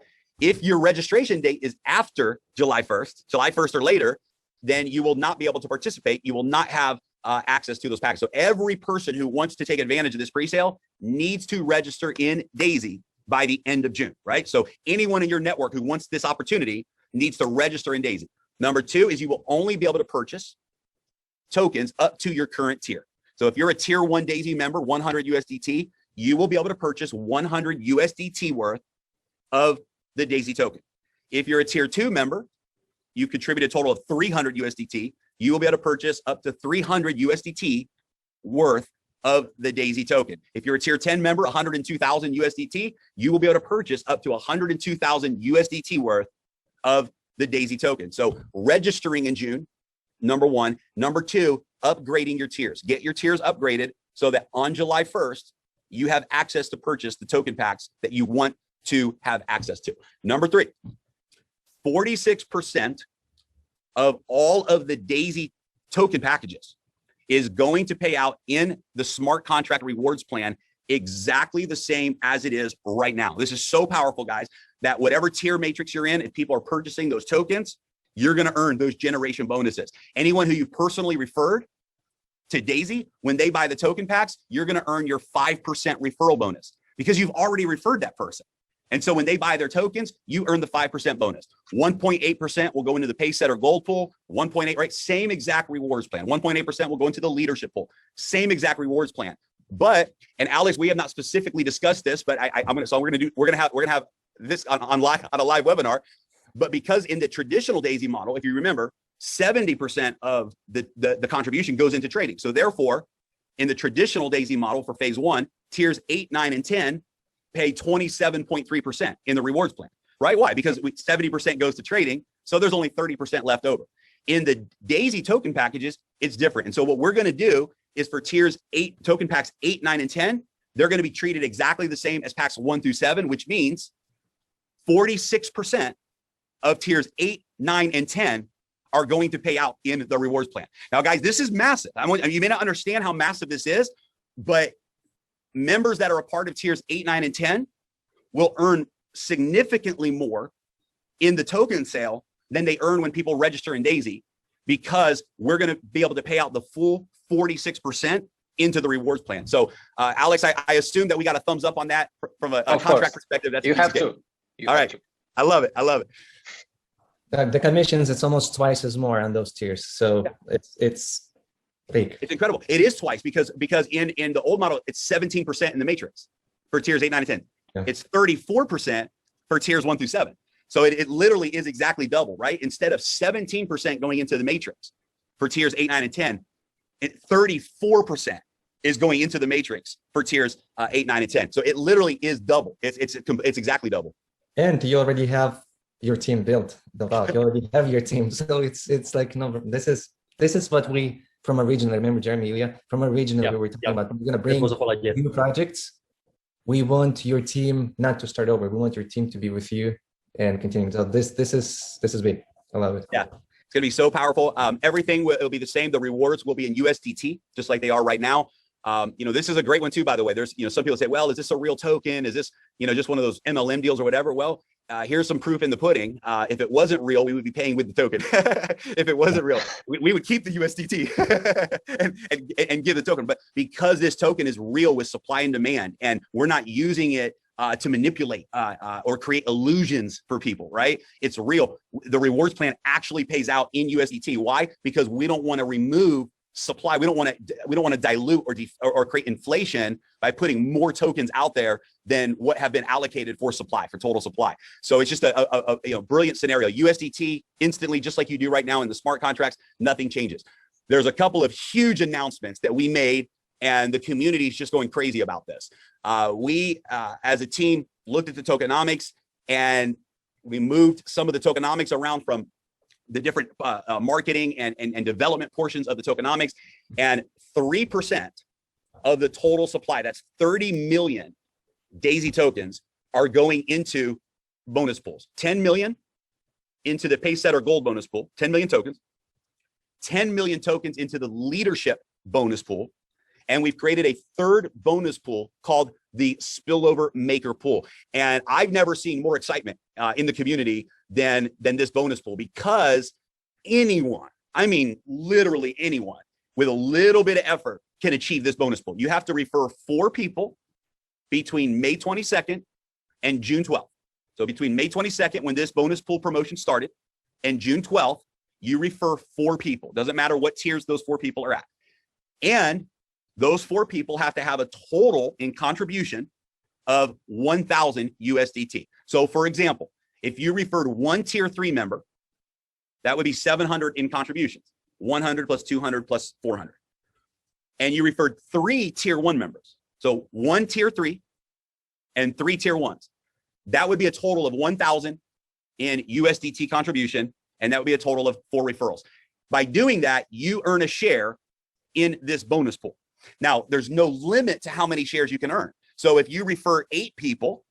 If your registration date is after July 1st or later, then you will not be able to participate. You will not have access to those packs. So every person who wants to take advantage of this pre-sale needs to register in Daisy by the end of June, right? So anyone in your network who wants this opportunity needs to register in Daisy. Number 2 is you will only be able to purchase tokens up to your current tier. So if you're a tier 1 Daisy member, 100 USDT, you will be able to purchase 100 USDT worth of the Daisy token. If you're a tier 2 member, you contribute a total of 300 USDT, you will be able to purchase up to 300 USDT worth of the Daisy token. If you're a tier 10 member, 102,000 USDT, you will be able to purchase up to 102,000 USDT worth of the Daisy token. So registering in June, number 1. Number 2, upgrading your tiers. Get your tiers upgraded so that on July 1st, you have access to purchase the token packs that you want to have access to. Number 3, 46% of all of the Daisy token packages is going to pay out in the smart contract rewards plan exactly the same as it is right now. This is so powerful, guys, that whatever tier matrix you're in, if people are purchasing those tokens, you're going to earn those generation bonuses. Anyone who you've personally referred to Daisy, when they buy the token packs, you're going to earn your 5% referral bonus because you've already referred that person. And so when they buy their tokens, you earn the 5% bonus. 1.8% will go into the Paysetter Gold Pool. 1.8, right? Same exact rewards plan. 1.8% will go into the leadership pool. Same exact rewards plan. But, and Alex, we have not specifically discussed this, but we're gonna have this on a live webinar. But because in the traditional Daisy model, if you remember, 70% of the contribution goes into trading. So therefore, in the traditional Daisy model for phase 1, tiers 8, 9, and 10 pay 27.3% in the rewards plan, right? Why? Because 70% goes to trading, so there's only 30% left over. In the Daisy token packages, it's different. And so what we're going to do is for tiers 8, token packs 8, 9, and 10, they're going to be treated exactly the same as packs 1 through 7, which means 46% of tiers 8, 9, and 10 are going to pay out in the rewards plan. Now, guys, this is massive. You may not understand how massive this is, but members that are a part of tiers 8, 9, and 10 will earn significantly more in the token sale than they earn when people register in Daisy, because we're going to be able to pay out the full 46% into the rewards plan. So, Alex, I assume that we got a thumbs up on that from a contract perspective. That's you have to. All right. I love it. I love it. The commissions, it's almost twice as more on those tiers. So yeah. It's big. It's incredible. It is twice because in the old model, it's 17% in the matrix for tiers 8, 9, and 10. Yeah. It's 34% for tiers 1 through 7. So it literally is exactly double, right? Instead of 17% going into the matrix for tiers 8, 9, and 10, 34% is going into the matrix for tiers 8, 9, and 10. So it literally is double. It's exactly double. And you already have your team built out. You already have your team. So it's like, no, this is what we, from originally, remember Jeremy, from originally we were talking about, we're going to bring new projects. We want your team not to start over. We want your team to be with you and continue. So this is big. I love it. Yeah. It's going to be so powerful. Everything will be the same. The rewards will be in USDT, just like they are right now. This is a great one too, by the way. There's, some people say, well, is this a real token? Is this, just one of those MLM deals or whatever? Well, here's some proof in the pudding. If it wasn't real, we would be paying with the token. If it wasn't real, we would keep the USDT and give the token. But because this token is real with supply and demand, and we're not using it to manipulate or create illusions for people, right? It's real. The rewards plan actually pays out in USDT. Why? Because we don't want to remove supply. We don't want to dilute or create inflation by putting more tokens out there than what have been allocated for supply, for total supply. So it's just a brilliant scenario. USDT instantly, just like you do right now in the smart contracts, nothing changes. There's a couple of huge announcements that we made, and the community is just going crazy about this. We, as a team, looked at the tokenomics, and we moved some of the tokenomics around from the different marketing and development portions of the tokenomics, and 3% of the total supply, that's 30 million Daisy tokens, are going into bonus pools. 10 million into the Paysetter Gold bonus pool, 10 million tokens, 10 million tokens into the leadership bonus pool, and we've created a third bonus pool called the Spillover Maker Pool. And I've never seen more excitement in the community than this bonus pool, because anyone, I mean, literally anyone with a little bit of effort can achieve this bonus pool. You have to refer 4 people between May 22nd and June 12th. So between May 22nd, when this bonus pool promotion started, and June 12th, you refer 4 people. Doesn't matter what tiers those 4 people are at. And those 4 people have to have a total in contribution of 1,000 USDT. So for example, if you referred 1 tier 3 member, that would be 700 in contributions, 100 plus 200 plus 400. And you referred 3 tier 1 members. So 1 tier 3 and 3 tier 1s. That would be a total of 1,000 in USDT contribution. And that would be a total of 4 referrals. By doing that, you earn a share in this bonus pool. Now, there's no limit to how many shares you can earn. So if you refer 8 people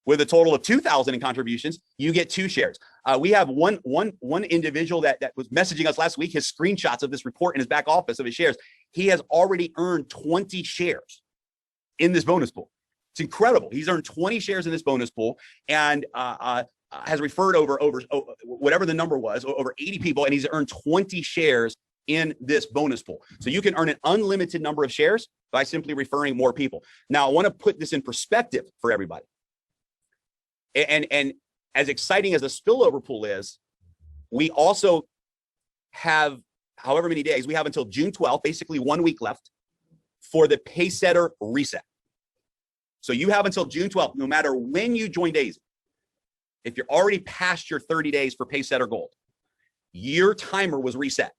with a total of 2,000 in contributions, you get 2 shares. We have one individual that was messaging us last week, his screenshots of this report in his back office of his shares. He has already earned 20 shares in this bonus pool. It's incredible. He's earned 20 shares in this bonus pool, and has referred over whatever the number was, over 80 people, and he's earned 20 shares in this bonus pool. So you can earn an unlimited number of shares by simply referring more people. Now, I want to put this in perspective for everybody. And as exciting as the spillover pool is, we also have however many days, we have until June 12th, basically 1 week left, for the Paysetter reset. So you have until June 12th, no matter when you join Daisy, if you're already past your 30 days for Pacesetter Gold, your timer was reset,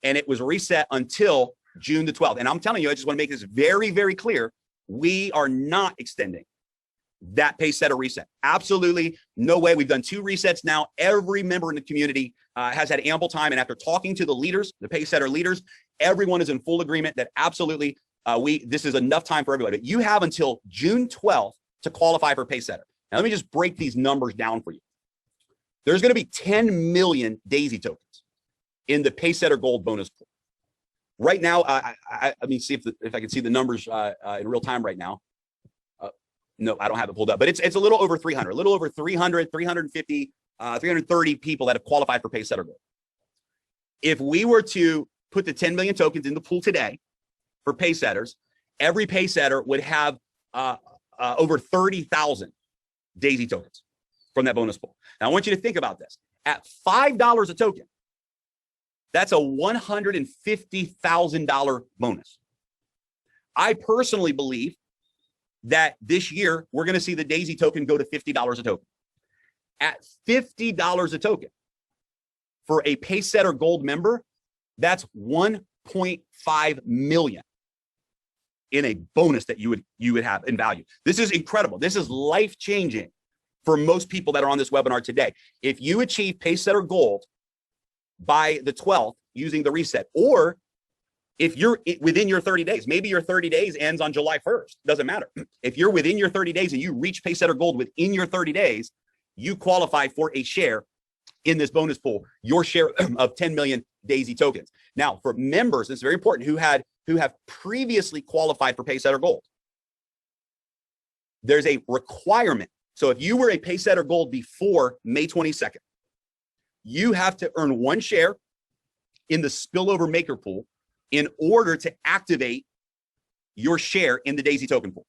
and it was reset until June the 12th. And I'm telling you, I just want to make this very, very clear. We are not extending that Pacesetter reset. Absolutely no way. We've done 2 resets now. Every member in the community has had ample time. And after talking to the leaders, the Pacesetter leaders, everyone is in full agreement that absolutely this is enough time for everybody. But you have until June 12th to qualify for Pacesetter. Now, let me just break these numbers down for you. There's going to be 10 million Daisy tokens in the Pacesetter Gold bonus pool. Right now, let me see if I can see the numbers in real time right now. No, I don't have it pulled up, but it's a little over 300, a little over 300, 350, 330 people that have qualified for Pacesetter Gold. If we were to put the 10 million tokens in the pool today for Pacesetters, every Pacesetter would have over 30,000 Daisy tokens from that bonus pool. Now, I want you to think about this. At $5 a token, that's a $150,000 bonus. I personally believe that this year we're going to see the Daisy token go to $50 a token. At $50 a token for a Pacesetter Gold member, that's 1.5 million in a bonus that you would have in value. This is incredible. This is life-changing for most people that are on this webinar today. If you achieve Pacesetter Gold by the 12th using the reset, or if you're within your 30 days, maybe your 30 days ends on July 1st, doesn't matter. If you're within your 30 days and you reach Pacesetter Gold within your 30 days, you qualify for a share in this bonus pool, your share of 10 million Daisy tokens. Now, for members, it's very important, who have previously qualified for Pacesetter Gold, there's a requirement. So if you were a Pacesetter Gold before May 22nd, you have to earn 1 share in the spillover maker pool in order to activate your share in the Daisy token pool.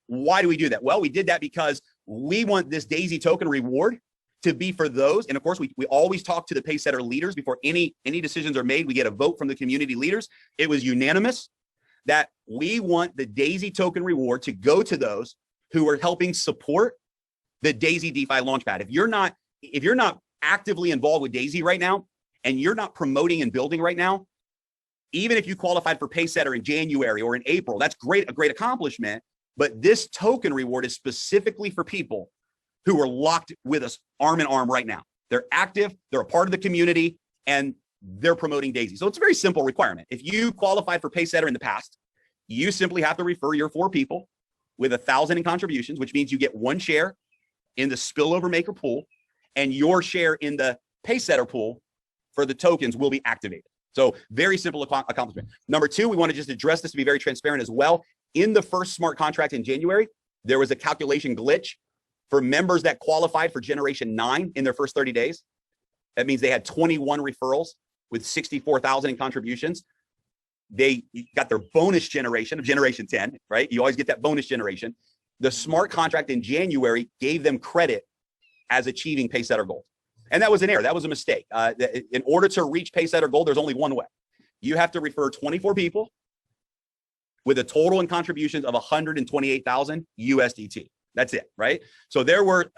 Why do we do that? Well, we did that because we want this Daisy token reward to be for those. And of course, we always talk to the Pacesetter leaders before any decisions are made. We get a vote from the community leaders. It was unanimous that we want the Daisy token reward to go to those who are helping support the Daisy DeFi Launchpad. If you're not actively involved with Daisy right now, and you're not promoting and building right now, even if you qualified for Pacesetter in January or in April, that's great, a great accomplishment. But this token reward is specifically for people who are locked with us arm in arm right now. They're active, they're a part of the community, and they're promoting Daisy. So it's a very simple requirement. If you qualified for Pacesetter in the past, you simply have to refer your 4 people with 1,000 in contributions, which means you get 1 share in the spillover maker pool, and your share in the Pacesetter pool for the tokens will be activated. So very simple accomplishment. Number 2, we want to just address this to be very transparent as well. In the first smart contract in January, there was a calculation glitch for members that qualified for generation 9 in their first 30 days. That means they had 21 referrals with 64,000 in contributions. They got their bonus generation of generation 10, right? You always get that bonus generation. The smart contract in January gave them credit as achieving Pacesetter Gold. And that was an error. That was a mistake. In order to reach Pacesetter Gold, there's only one way. You have to refer 24 people with a total in contributions of 128,000 USDT. That's it, right? So there were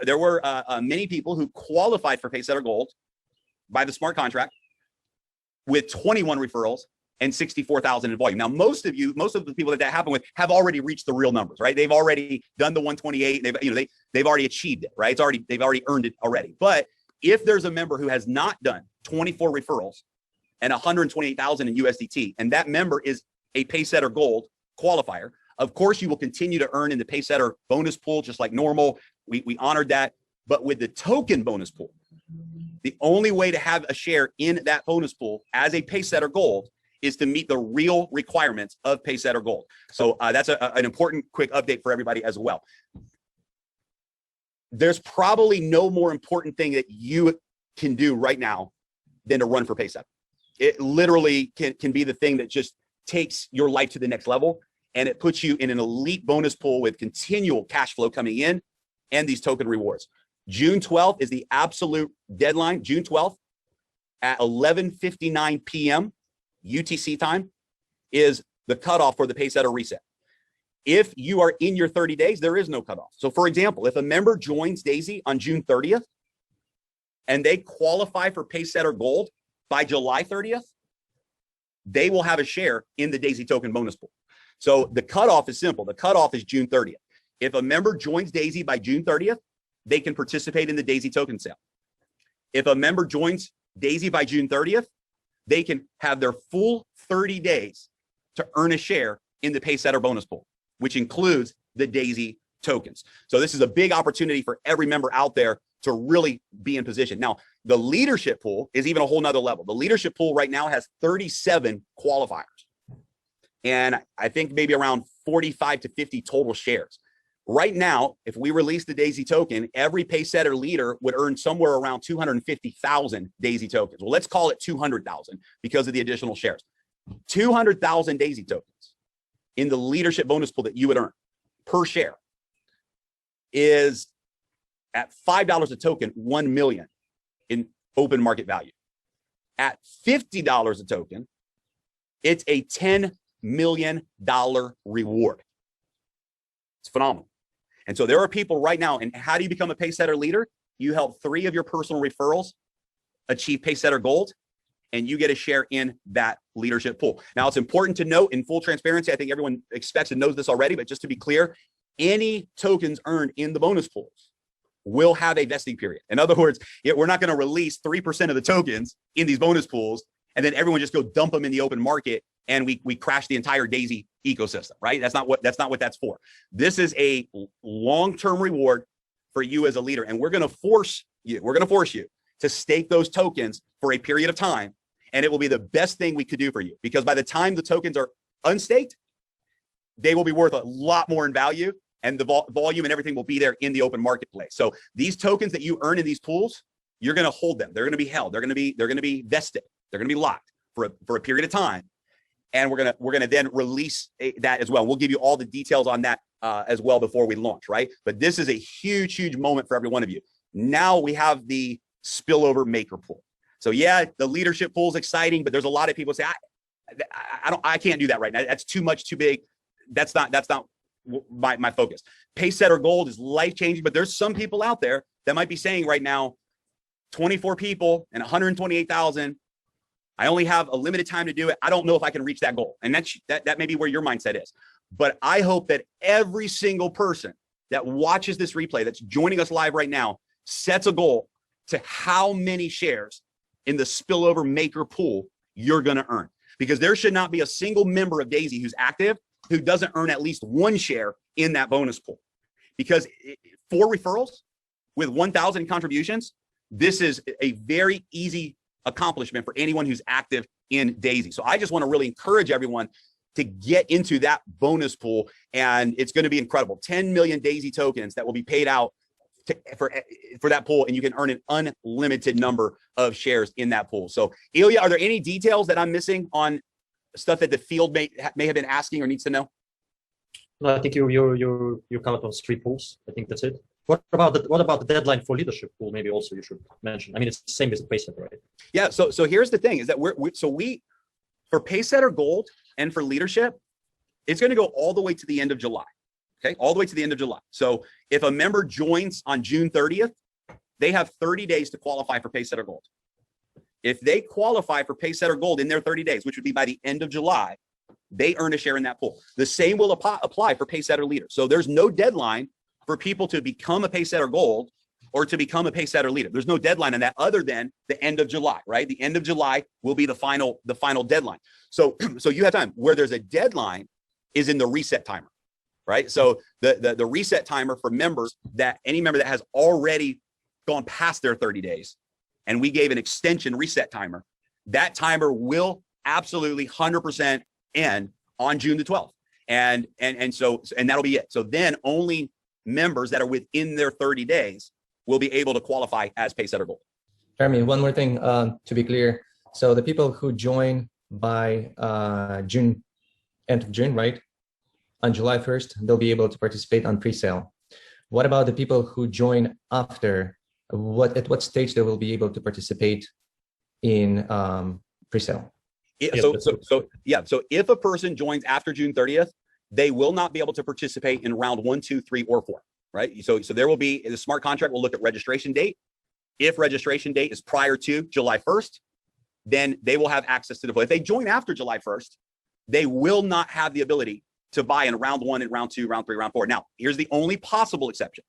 many people who qualified for Pacesetter Gold by the smart contract with 21 referrals and 64,000 in volume. Now, most of the people that happened with have already reached the real numbers, right? They've already done the 128. They've already achieved it, right? They've already earned it already. But if there's a member who has not done 24 referrals and 128,000 in USDT, and that member is a Pacesetter Gold qualifier, of course, you will continue to earn in the Pacesetter bonus pool just like normal. We honored that. But with the token bonus pool, the only way to have a share in that bonus pool as a Pacesetter Gold is to meet the real requirements of Pacesetter Gold. So that's an important quick update for everybody as well. There's probably no more important thing that you can do right now than to run for Pacesetter. It literally can be the thing that just takes your life to the next level, and it puts you in an elite bonus pool with continual cash flow coming in and these token rewards. June 12th is the absolute deadline. June 12th at 11:59 p.m. UTC time is the cutoff for the Pacesetter reset. If you are in your 30 days, there is no cutoff. So for example, if a member joins Daisy on June 30th and they qualify for Pacesetter Gold by July 30th, they will have a share in the Daisy token bonus pool. So the cutoff is simple. The cutoff is June 30th. If a member joins Daisy by June 30th, they can participate in the Daisy token sale. If a member joins Daisy by June 30th, they can have their full 30 days to earn a share in the Pacesetter bonus pool, which includes the Daisy tokens. So this is a big opportunity for every member out there to really be in position. Now, the leadership pool is even a whole nother level. The leadership pool right now has 37 qualifiers. And I think maybe around 45 to 50 total shares. Right now, if we release the Daisy token, every Pacesetter leader would earn somewhere around 250,000 Daisy tokens. Well, let's call it 200,000 because of the additional shares. 200,000 Daisy tokens in the leadership bonus pool that you would earn per share is at $5 a token, 1 million in open market value. At $50 a token, it's a $10 million reward. It's phenomenal. And so there are people right now, and how do you become a Pacesetter leader? You help 3 of your personal referrals achieve Pacesetter Gold, and you get a share in that leadership pool. Now, it's important to note, in full transparency, I think everyone expects and knows this already, but just to be clear, any tokens earned in the bonus pools will have a vesting period. In other words, we're not going to release 3% of the tokens in these bonus pools and then everyone just go dump them in the open market and we crash the entire Daisy ecosystem, right? That's not what that's for. This is a long-term reward for you as a leader, and we're going to force you to stake those tokens for a period of time, and it will be the best thing we could do for you, because by the time the tokens are unstaked, they will be worth a lot more in value, and the volume and everything will be there in the open marketplace. So these tokens that you earn in these pools, you're going to hold them. They're going to be held. They're going to be vested. They're going to be locked for a period of time. And we're going to then release that as well. We'll give you all the details on that as well before we launch, right? But this is a huge, huge moment for every one of you. Now we have the spillover maker pool. So yeah, the leadership pool is exciting, but there's a lot of people say, I can't do that right now. That's too much, too big. That's not my focus. Pacesetter Gold is life-changing, but there's some people out there that might be saying right now, 24 people and 128,000. I only have a limited time to do it. I don't know if I can reach that goal. And that may be where your mindset is. But I hope that every single person that watches this replay, that's joining us live right now, sets a goal to how many shares in the spillover maker pool you're going to earn. Because there should not be a single member of Daisy who's active who doesn't earn at least 1 share in that bonus pool. Because 4 referrals with 1,000 contributions, this is a very easy accomplishment for anyone who's active in Daisy. So I just want to really encourage everyone to get into that bonus pool, and it's going to be incredible. 10 million Daisy tokens that will be paid out for that pool, and you can earn an unlimited number of shares in that pool. So Ilya, are there any details that I'm missing on stuff that the field may have been asking or needs to know? No, I think you covered on 3 pools. I think that's it. What about the deadline for leadership pool? Maybe also you should mention. I mean, it's the same as the Pacesetter, right? Yeah. So here's the thing: is that we for Pacesetter Gold and for leadership, it's going to go all the way to the end of July. Okay, all the way to the end of July. So if a member joins on June 30th, they have 30 days to qualify for Pacesetter Gold. If they qualify for Pacesetter Gold in their 30 days, which would be by the end of July, they earn a share in that pool. The same will apply for Pacesetter leaders. So there's no deadline for people to become a Pacesetter Gold or to become a Pacesetter leader. There's no deadline on that other than the end of July, right? The end of July will be the final deadline. So you have time. Where there's a deadline is in the reset timer, right? So the reset timer for members, that any member that has already gone past their 30 days, and we gave an extension reset timer, that timer will absolutely 100% end on June the 12th. And that'll be it. So then only members that are within their 30 days will be able to qualify as Pacesetter Gold. Jeremy, one more thing to be clear. So the people who join by end of June, right? On July 1st, they'll be able to participate on pre-sale. What about the people who join after? At what stage they will be able to participate in pre-sale? So if a person joins after June 30th, they will not be able to participate in round 1, 2, 3, or 4, right? So there will be, the smart contract will look at registration date, If registration date is prior to July 1st, then they will have access to the flow. If they join after July 1st, they will not have the ability to buy in round 1 and round 2, round 3, round 4. Now, here's the only possible exception.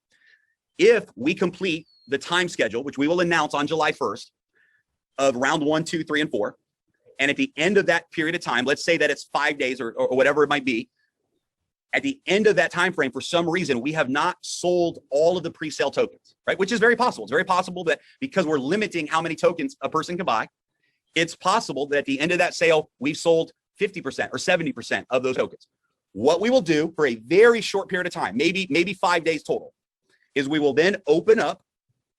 If we complete the time schedule, which we will announce on July 1st, of round 1, 2, 3, and 4, and at the end of that period of time, let's say that it's 5 days or whatever it might be, at the end of that time frame, for some reason, we have not sold all of the pre-sale tokens, right? Which is very possible. It's very possible that because we're limiting how many tokens a person can buy, it's possible that at the end of that sale, we've sold 50% or 70% of those tokens. What we will do for a very short period of time, maybe 5 days total, is we will then open up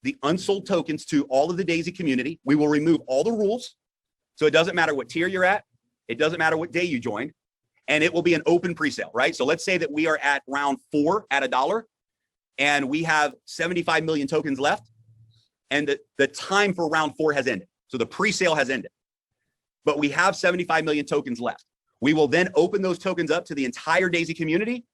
the unsold tokens to all of the Daisy community. We will remove all the rules. So it doesn't matter what tier you're at. It doesn't matter what day you joined. And it will be an open pre-sale, right? So let's say that we are at round 4 at $1 and we have 75 million tokens left and the time for round 4 has ended. So the pre-sale has ended, but we have 75 million tokens left. We will then open those tokens up to the entire Daisy community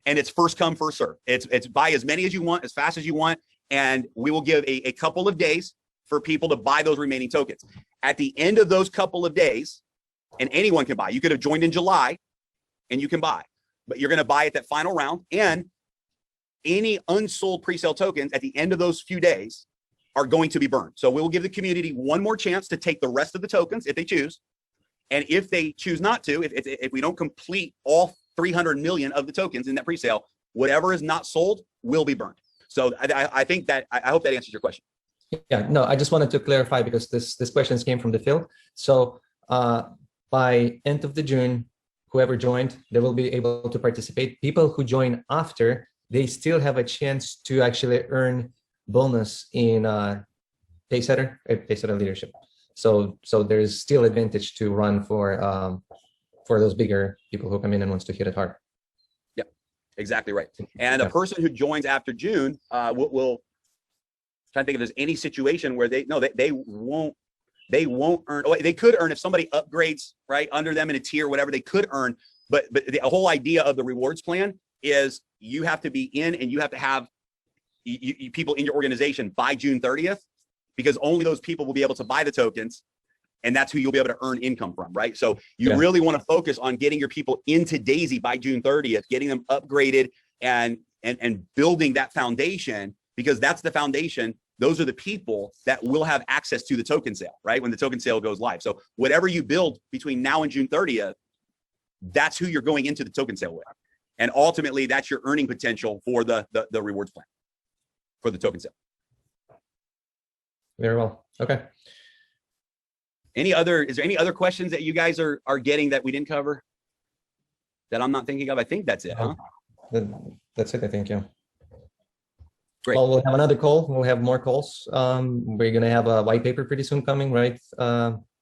and it's first come, first serve. It's buy as many as you want, as fast as you want. And we will give a couple of days for people to buy those remaining tokens. At the end of those couple of days, and anyone can buy, you could have joined in July and you can buy, but you're going to buy at that final round, and any unsold pre-sale tokens at the end of those few days are going to be burned. So we will give the community one more chance to take the rest of the tokens if they choose. And if they choose not to, if we don't complete all 300 million of the tokens in that pre-sale, whatever is not sold will be burned. So I think that, I hope that answers your question. Yeah, no, I just wanted to clarify because this questions came from the field. So by end of the June, whoever joined, they will be able to participate. People who join after, they still have a chance to actually earn bonus in Paysetter leadership. So there's still advantage to run for those bigger people who come in and wants to hit it hard. Yeah, exactly right. And a person who joins after June will try to think if there's any situation where they won't earn. They could earn if somebody upgrades right under them in a tier, whatever they could earn. But the whole idea of the rewards plan is you have to be in and you have to have people in your organization by June 30th, because only those people will be able to buy the tokens, and that's who you'll be able to earn income from, right? So you really want to focus on getting your people into Daisy by June 30th, getting them upgraded and building that foundation, because that's the foundation. Those are the people that will have access to the token sale, right? When the token sale goes live. So whatever you build between now and June 30th, that's who you're going into the token sale with. And ultimately that's your earning potential for the rewards plan for the token sale. Very well. Okay. Is there any other questions that you guys are getting that we didn't cover that I'm not thinking of? I think that's it, huh? That's it, I think, yeah. Great. Well, we'll have another call. We'll have more calls. We're going to have a white paper pretty soon coming, right,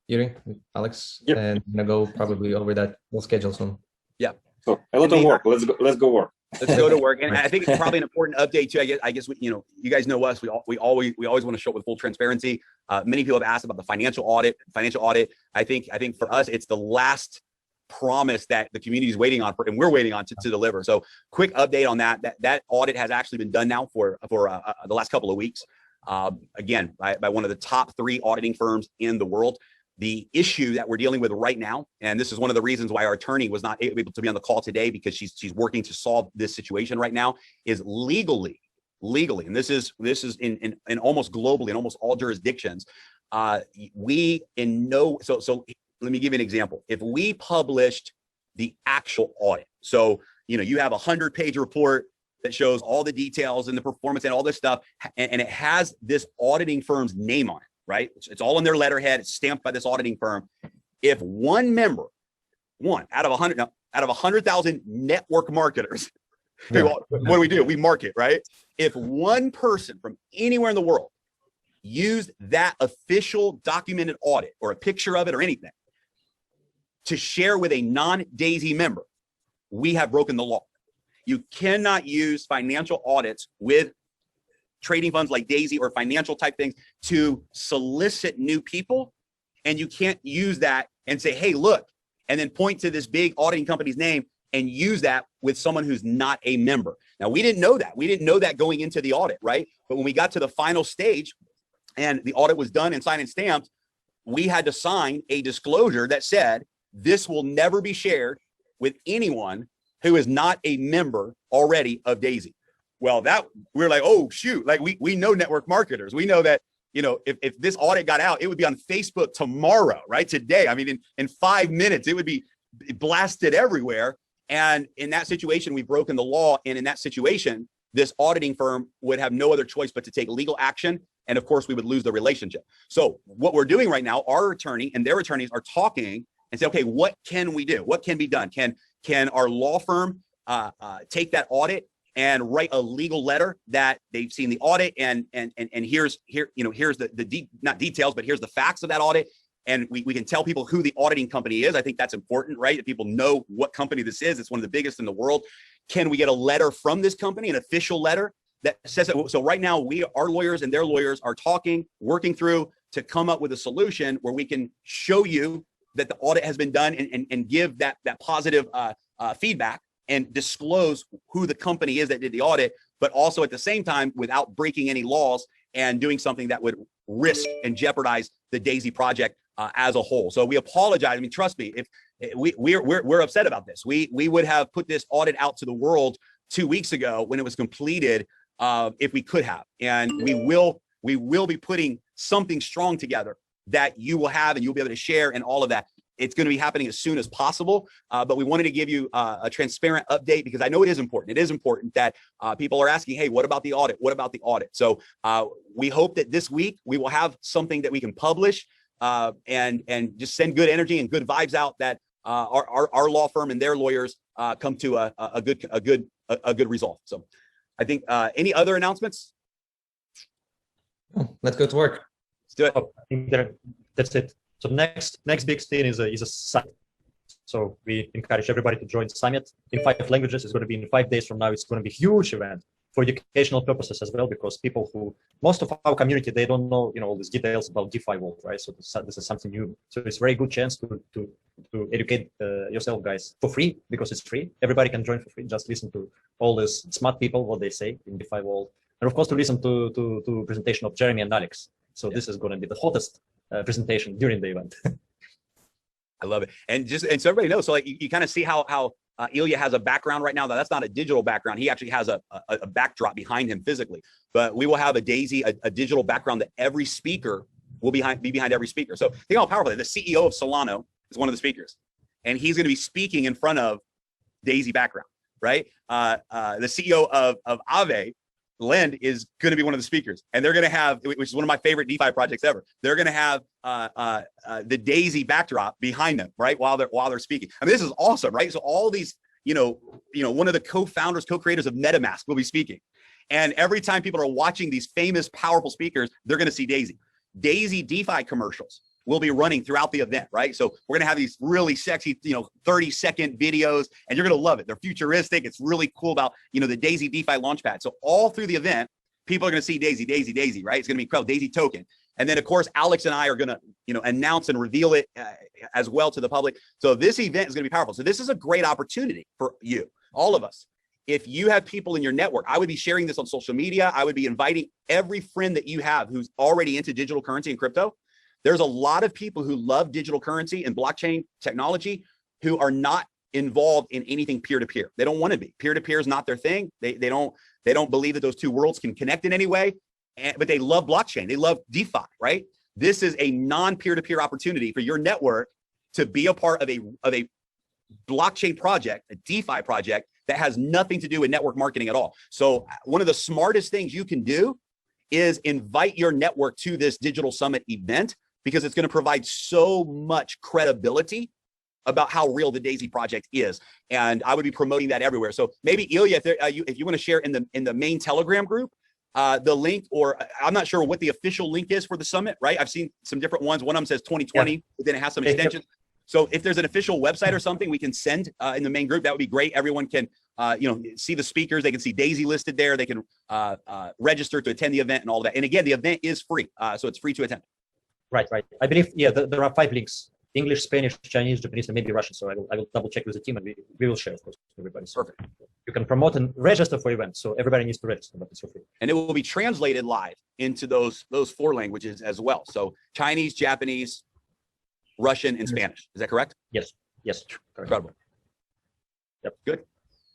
Yuri, Alex? Yep. And we're going to go probably over that. We'll schedule soon. Yeah. So a lot of work. Let's go work. Let's go to work. And I think it's probably an important update too. I guess you guys know us. We always want to show up with full transparency. Many people have asked about the financial audit. I think for us, it's the last promise that the community is waiting on and we're waiting on to deliver. So quick update on that audit has actually been done now for the last couple of weeks. Again, by one of the top 3 auditing firms in the world. The issue that we're dealing with right now, and this is one of the reasons why our attorney was not able to be on the call today, because she's working to solve this situation right now, is legally, and this is in almost globally, in almost all jurisdictions. So let me give you an example. If we published the actual audit, so you have a 100-page report that shows all the details and the performance and all this stuff, and it has this auditing firm's name on it. Right? It's all in their letterhead. It's stamped by this auditing firm. If one member, out of 100,000 network marketers, what do? We market, right? If one person from anywhere in the world used that official documented audit or a picture of it or anything to share with a non-Daisy member, we have broken the law. You cannot use financial audits with trading funds like Daisy or financial type things to solicit new people. And you can't use that and say, hey, look, and then point to this big auditing company's name and use that with someone who's not a member. Now, we didn't know that. We didn't know that going into the audit, right? But when we got to the final stage, and the audit was done and signed and stamped, we had to sign a disclosure that said this will never be shared with anyone who is not a member already of Daisy. Well, that we're like, oh shoot, like we know network marketers. We know that, you know, if this audit got out, it would be on Facebook tomorrow, right? Today. I mean, in 5 minutes, it would be blasted everywhere. And in that situation, we've broken the law. And in that situation, this auditing firm would have no other choice but to take legal action. And of course, we would lose the relationship. So what we're doing right now, our attorney and their attorneys are talking and say, okay, what can we do? What can be done? Can our law firm take that audit and write a legal letter that they've seen the audit and here's the not details, but here's the facts of that audit. And we can tell people who the auditing company is. I think that's important, right? That people know what company this is. It's one of the biggest in the world. Can we get a letter from this company, an official letter that says that? So right now, our lawyers and their lawyers are talking, working through to come up with a solution where we can show you that the audit has been done and give that positive feedback and disclose who the company is that did the audit, but also at the same time, without breaking any laws and doing something that would risk and jeopardize the Daisy project as a whole. So we apologize. I mean, trust me, if we're upset about this. We would have put this audit out to the world 2 weeks ago when it was completed, if we could have. And we will be putting something strong together that you will have and you'll be able to share and all of that. It's going to be happening as soon as possible, but we wanted to give you a transparent update because I know it is important. It is important that people are asking, hey, what about the audit? What about the audit? So we hope that this week we will have something that we can publish and just send good energy and good vibes out that our law firm and their lawyers come to a good result. So I think any other announcements? Let's go to work. Let's do it. I think that's it. So next big thing is a summit. So we encourage everybody to join the summit in 5 languages. It's going to be in 5 days from now. It's going to be a huge event for educational purposes as well, because most of our community, they don't know, all these details about DeFi world, right? So this is something new. So it's a very good chance to educate yourself, guys, for free, because it's free. Everybody can join for free. Just listen to all these smart people, what they say in DeFi world. And of course, to listen to presentation of Jeremy and Alex. So this is going to be the hottest presentation during the event. I love it. And so everybody knows, so like you kind of see how Ilya has a background right now. That's not a digital background. He actually has a backdrop behind him physically, but we will have a Daisy, a digital background that every speaker will be behind every speaker. So think how powerful. The CEO of Solano is one of the speakers, and he's going to be speaking in front of Daisy background, right? The CEO of Aave, Lend, is going to be one of the speakers, and they're going to have, which is one of my favorite DeFi projects ever. They're going to have the Daisy backdrop behind them, right, while they're speaking. I mean, this is awesome, right? So all these, one of the co-founders, co-creators of MetaMask will be speaking, and every time people are watching these famous, powerful speakers, they're going to see Daisy. Daisy DeFi commercials will be running throughout the event, right? So we're gonna have these really sexy, 30-second videos, and you're gonna love it. They're futuristic. It's really cool about, the Daisy DeFi Launchpad. So all through the event, people are gonna see Daisy, Daisy, Daisy, right? It's gonna be incredible, Daisy token. And then of course, Alex and I are gonna, announce and reveal it as well to the public. So this event is gonna be powerful. So this is a great opportunity for you, all of us. If you have people in your network, I would be sharing this on social media. I would be inviting every friend that you have who's already into digital currency and crypto. There's a lot of people who love digital currency and blockchain technology who are not involved in anything peer-to-peer. They don't want to be. Peer-to-peer is not their thing. They don't believe that those two worlds can connect in any way, but they love blockchain. They love DeFi, right? This is a non-peer-to-peer opportunity for your network to be a part of a blockchain project, a DeFi project that has nothing to do with network marketing at all. So one of the smartest things you can do is invite your network to this digital summit event, because it's going to provide so much credibility about how real the Daisy project is. And I would be promoting that everywhere. So maybe Ilya, if you want to share in the main Telegram group, the link, or I'm not sure what the official link is for the summit, right? I've seen some different ones. One of them says 2020, but then it has some extensions. So if there's an official website or something we can send in the main group, that would be great. Everyone can, see the speakers. They can see Daisy listed there. They can register to attend the event and all of that. And again, the event is free, so it's free to attend. Right. I believe, there are 5 links: English, Spanish, Chinese, Japanese, and maybe Russian. So I will double check with the team, and we will share, of course, with everybody. So perfect. You can promote and register for events. So everybody needs to register, but it's for free. And it will be translated live into those 4 languages as well. So Chinese, Japanese, Russian, and Spanish. Is that correct? Yes. Correct. Incredible. Yep. Good.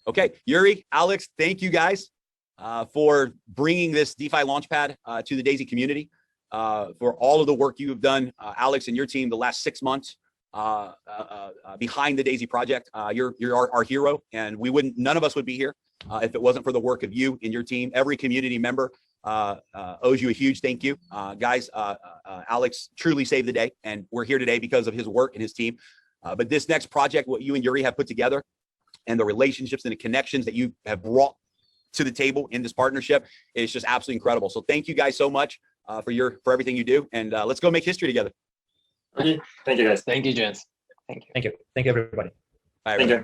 Okay, Yuri, Alex, thank you guys for bringing this DeFi Launchpad to the Daisy community, for all of the work you have done, Alex and your team, the last 6 months behind the Daisy project. You're our hero, and none of us would be here if it wasn't for the work of you and your team. Every community member owes you a huge thank you. Guys, Alex truly saved the day, and we're here today because of his work and his team. But this next project, what you and Yuri have put together, and the relationships and the connections that you have brought to the table in this partnership is just absolutely incredible. So thank you guys so much for everything you do, and let's go make history together. Okay, thank you guys. Thank you, gents. Thank you. Thank you. Thank you, everybody. Bye, Thank everybody. you.